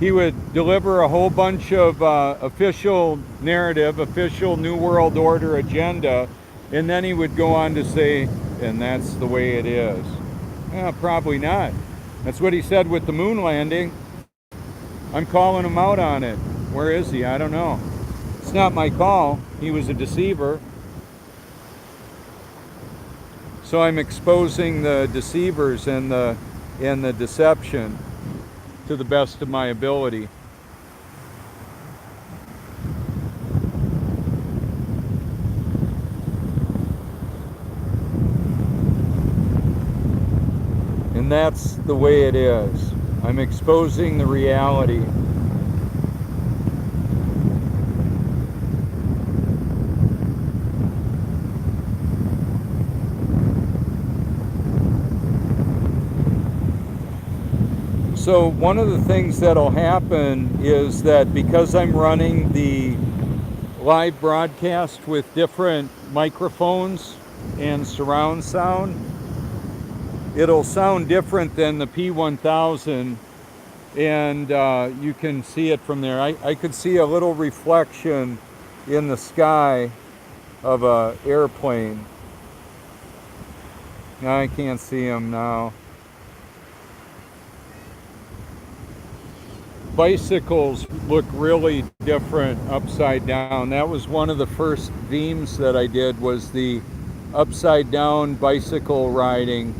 He would deliver a whole bunch of official narrative, official New World Order agenda, and then he would go on to say, and that's the way it is. Probably not. That's what he said with the moon landing. I'm calling him out on it. Where is he? I don't know. It's not my call. He was a deceiver. So I'm exposing the deceivers and the deception to the best of my ability. And that's the way it is. I'm exposing the reality. So one of the things that'll happen is that because I'm running the live broadcast with different microphones and surround sound, it'll sound different than the P1000, and you can see it from there. I could see a little reflection in the sky of an airplane. Now I can't see them now. Bicycles look really different upside down. That was one of the first themes that I did, was the upside down bicycle riding.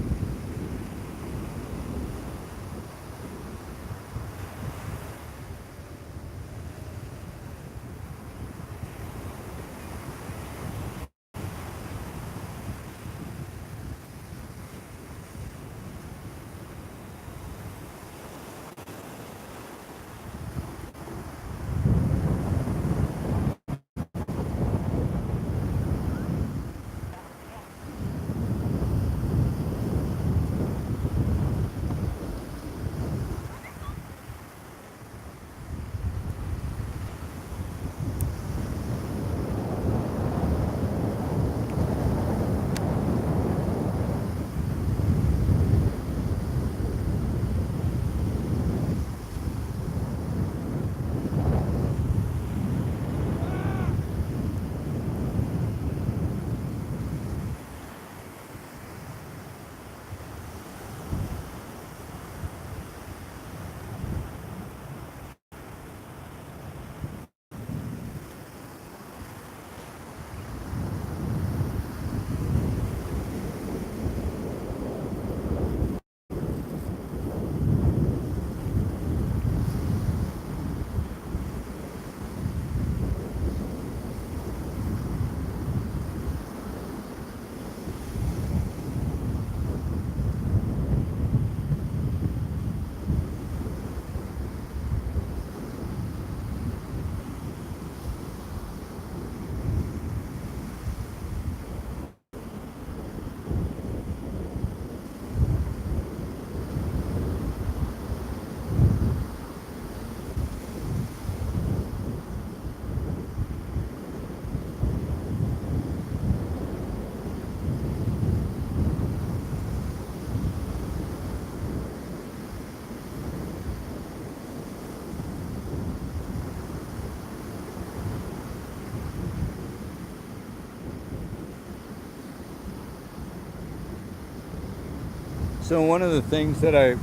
So one of the things that I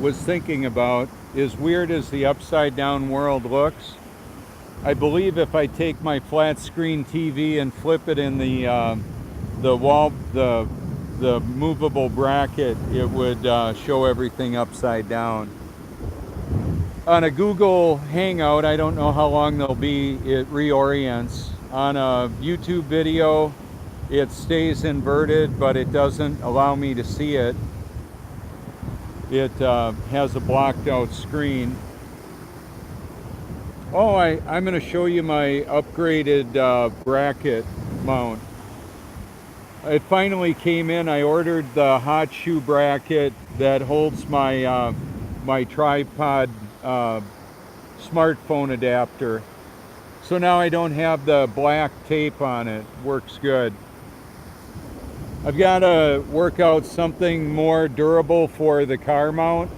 was thinking about, as weird as the upside down world looks, I believe if I take my flat screen TV and flip it in the movable bracket, it would show everything upside down. On a Google Hangout, I don't know how long they'll be, it reorients. On a YouTube video, it stays inverted, but it doesn't allow me to see it. It has a blocked out screen. Oh, I'm going to show you my upgraded bracket mount. It finally came in. I ordered the hot shoe bracket that holds my my tripod smartphone adapter. So now I don't have the black tape on it. Works good. I've got to work out something more durable for the car mount.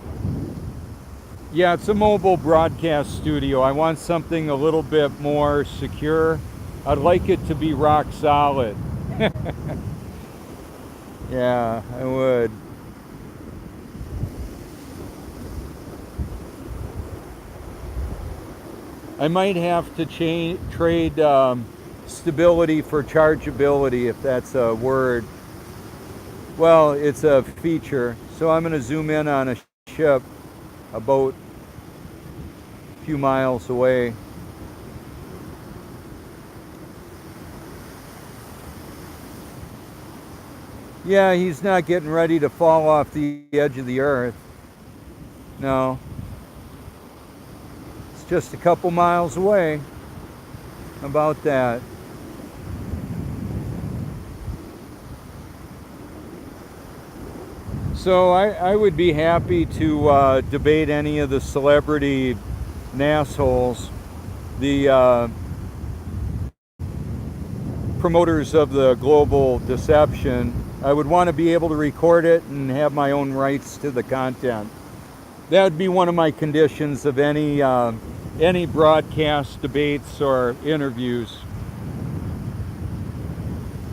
Yeah, it's a mobile broadcast studio. I want something a little bit more secure. I'd like it to be rock solid. Yeah, I would. I might have to trade stability for chargeability, if that's a word. Well, it's a feature. So I'm going to zoom in on a ship about a few miles away. Yeah, he's not getting ready to fall off the edge of the earth. No. It's just a couple miles away. How about that? So I would be happy to debate any of the celebrity nassholes, the promoters of the global deception. I would want to be able to record it and have my own rights to the content. That would be one of my conditions of any broadcast debates or interviews.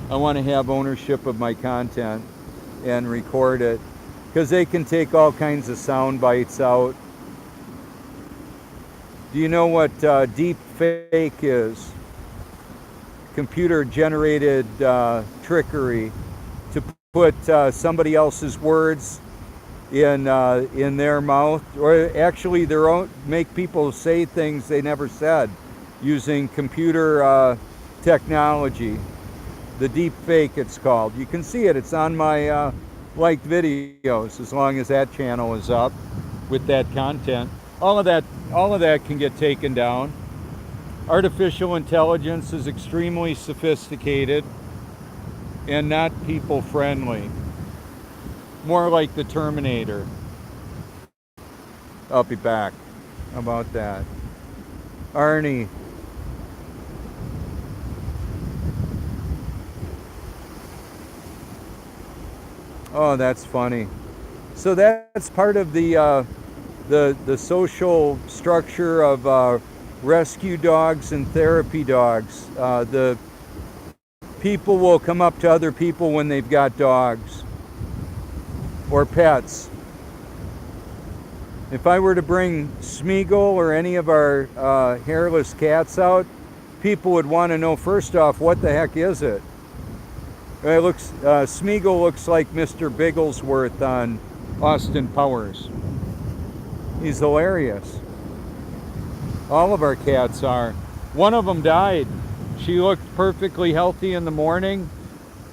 I want to have ownership of my content and record it, because they can take all kinds of sound bites out. Do you know what deep fake is? Computer generated trickery to put somebody else's words in their mouth, or actually their own, make people say things they never said using computer technology. The deep fake, it's called. You can see it. It's on my liked videos, as long as that channel is up with that content. All of that can get taken down. Artificial intelligence is extremely sophisticated and not people friendly. More like the Terminator. I'll be back. How about that? Arnie. Oh, that's funny. So that's part of the social structure of rescue dogs and therapy dogs. The people will come up to other people when they've got dogs or pets. If I were to bring Smeagol or any of our hairless cats out, people would want to know, first off, what the heck is it? It looks, Smeagol looks like Mr. Bigglesworth on Austin Powers. He's hilarious. All of our cats are. One of them died. She looked perfectly healthy in the morning,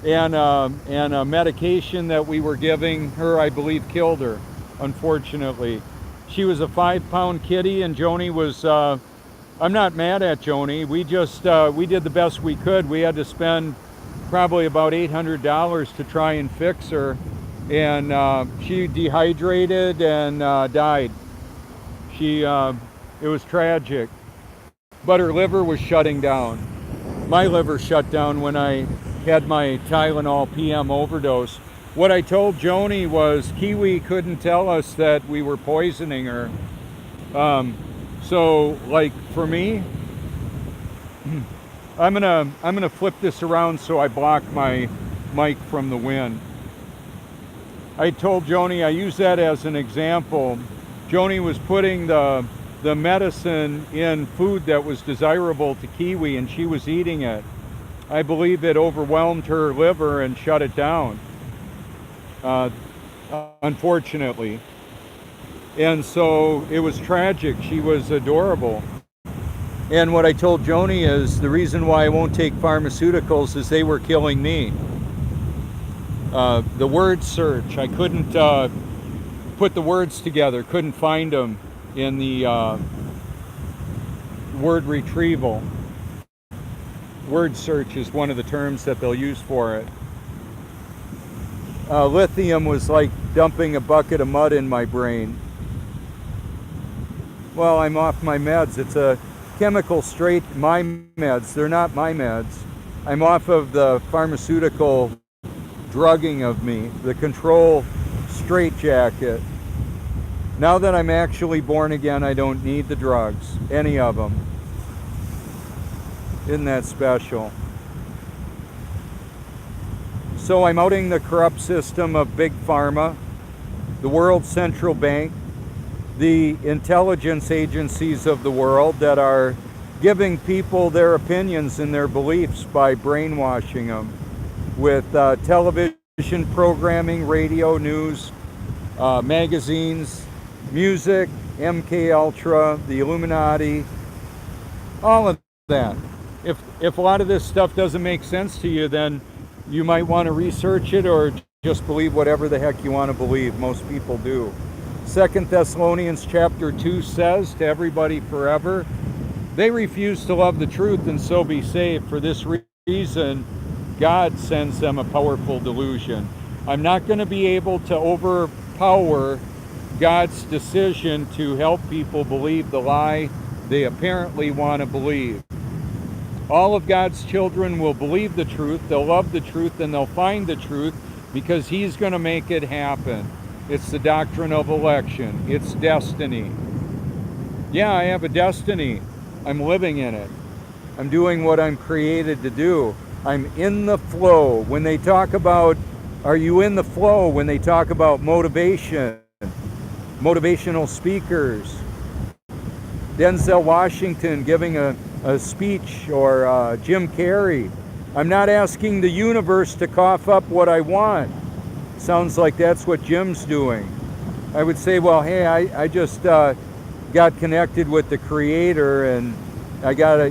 and a medication that we were giving her, I believe, killed her, unfortunately. She was a 5-pound kitty, and Joni was, I'm not mad at Joni. We just, we did the best we could. We had to spend probably about $800 to try and fix her, and she dehydrated and died. It was tragic, but her liver was shutting down. My liver shut down when I had my Tylenol PM overdose. What I told Joni was Kiwi couldn't tell us that we were poisoning her. So, like, for me, I'm gonna flip this around so I block my mic from the wind. I told Joni, I use that as an example. Joni was putting the medicine in food that was desirable to Kiwi, and she was eating it. I believe it overwhelmed her liver and shut it down, unfortunately. And so it was tragic. She was adorable. And what I told Joni is the reason why I won't take pharmaceuticals is they were killing me. The word search, I couldn't put the words together, couldn't find them in the word retrieval. Word search is one of the terms that they'll use for it. lithium was like dumping a bucket of mud in my brain. Well, I'm off my meds. It's a chemical straight, my meds. They're not my meds. I'm off of the pharmaceutical drugging of me, the control straitjacket. Now that I'm actually born again, I don't need the drugs, any of them. Isn't that special? So I'm outing the corrupt system of Big Pharma, the World Central Bank, the intelligence agencies of the world that are giving people their opinions and their beliefs by brainwashing them with television programming, radio, news, magazines, music, MK Ultra, the Illuminati, all of that. If a lot of this stuff doesn't make sense to you, then you might want to research it or just believe whatever the heck you want to believe. Most people do. 2 Thessalonians chapter 2 says to everybody forever, they refuse to love the truth and so be saved. For this reason, God sends them a powerful delusion. I'm not going to be able to overpower God's decision to help people believe the lie they apparently want to believe. All of God's children will believe the truth, they'll love the truth, and they'll find the truth because He's going to make it happen. It's the doctrine of election. It's destiny. Yeah, I have a destiny. I'm living in it. I'm doing what I'm created to do. I'm in the flow. When they talk about, are you in the flow? When they talk about motivation, motivational speakers, Denzel Washington giving a speech, or Jim Carrey, I'm not asking the universe to cough up what I want. Sounds like that's what Jim's doing. I would say, well, hey, I just got connected with the Creator, and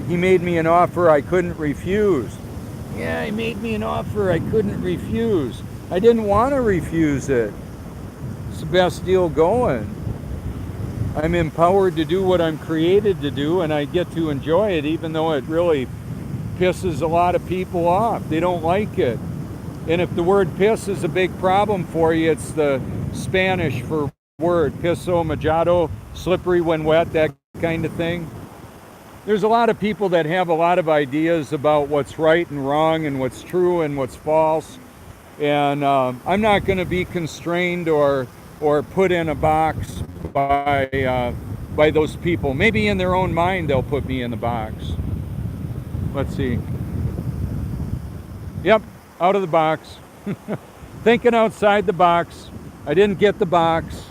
he made me an offer I couldn't refuse. Yeah, he made me an offer I couldn't refuse. I didn't want to refuse it. It's the best deal going. I'm empowered to do what I'm created to do, and I get to enjoy it, even though it really pisses a lot of people off. They don't like it. And if the word piss is a big problem for you, it's the Spanish for word, piso, mojado, slippery when wet, that kind of thing. There's a lot of people that have a lot of ideas about what's right and wrong and what's true and what's false. And I'm not going to be constrained or put in a box by those people. Maybe in their own mind they'll put me in the box. Let's see. Yep, out of the box. Thinking outside the box. I didn't get the box.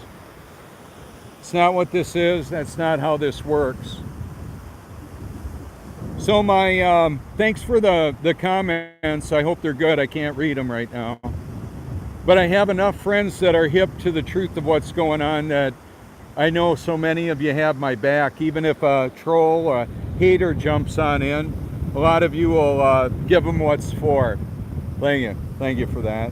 It's not what this is. That's not how this works. So my thanks for the comments. I hope they're good. I can't read them right now. But I have enough friends that are hip to the truth of what's going on that I know so many of you have my back. Even if a troll or a hater jumps on in, a lot of you will give them what's for. Thank you for that.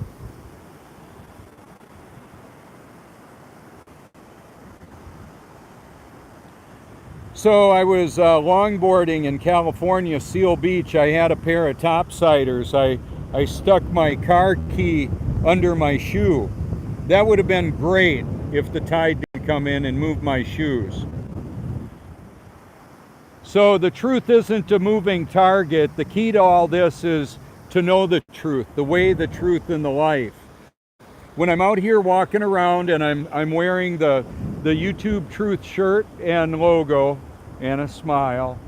So I was longboarding in California, Seal Beach. I had a pair of topsiders. I stuck my car key under my shoe. That would have been great if the tide didn't come in and move my shoes. So the truth isn't a moving target. The key to all this is to know the truth, the way, the truth, and the life. When I'm out here walking around and I'm wearing the YouTube Truth shirt and logo and a smile,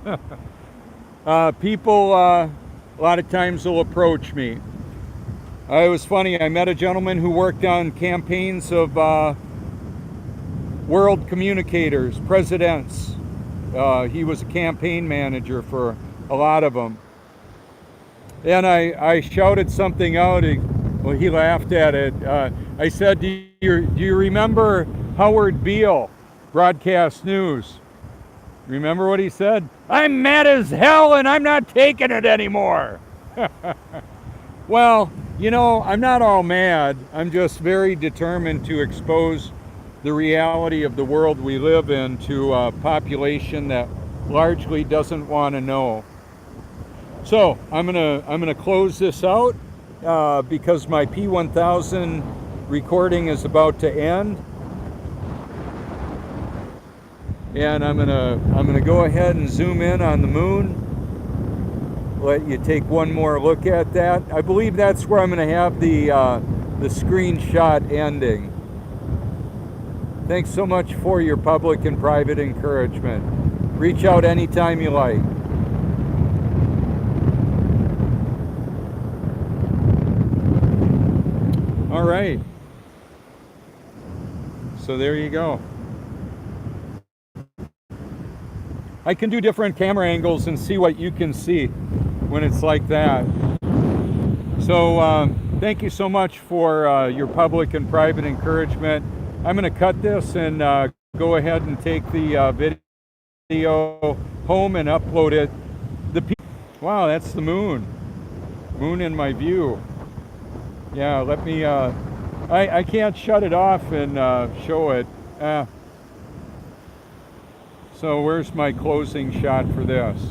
people a lot of times will approach me. It was funny, I met a gentleman who worked on campaigns of world communicators, presidents. He was a campaign manager for a lot of them. And I shouted something out. He laughed at it. I said, do you remember Howard Beale, broadcast news? Remember what he said? I'm mad as hell and I'm not taking it anymore. Well, you know, I'm not all mad. I'm just very determined to expose the reality of the world we live in to a population that largely doesn't want to know. So I'm gonna close this out. because my P1000 recording is about to end. And I'm gonna go ahead and zoom in on the moon. Let you take one more look at that. I believe that's where I'm gonna have the screenshot ending. Thanks so much for your public and private encouragement. Reach out anytime you like. All right. So there you go. I can do different camera angles and see what you can see when it's like that. So thank you so much for your public and private encouragement. I'm going to cut this and go ahead and take the video home and upload it. Wow, that's the moon. Moon in my view. Yeah, let me, I can't shut it off and show it. So where's my closing shot for this?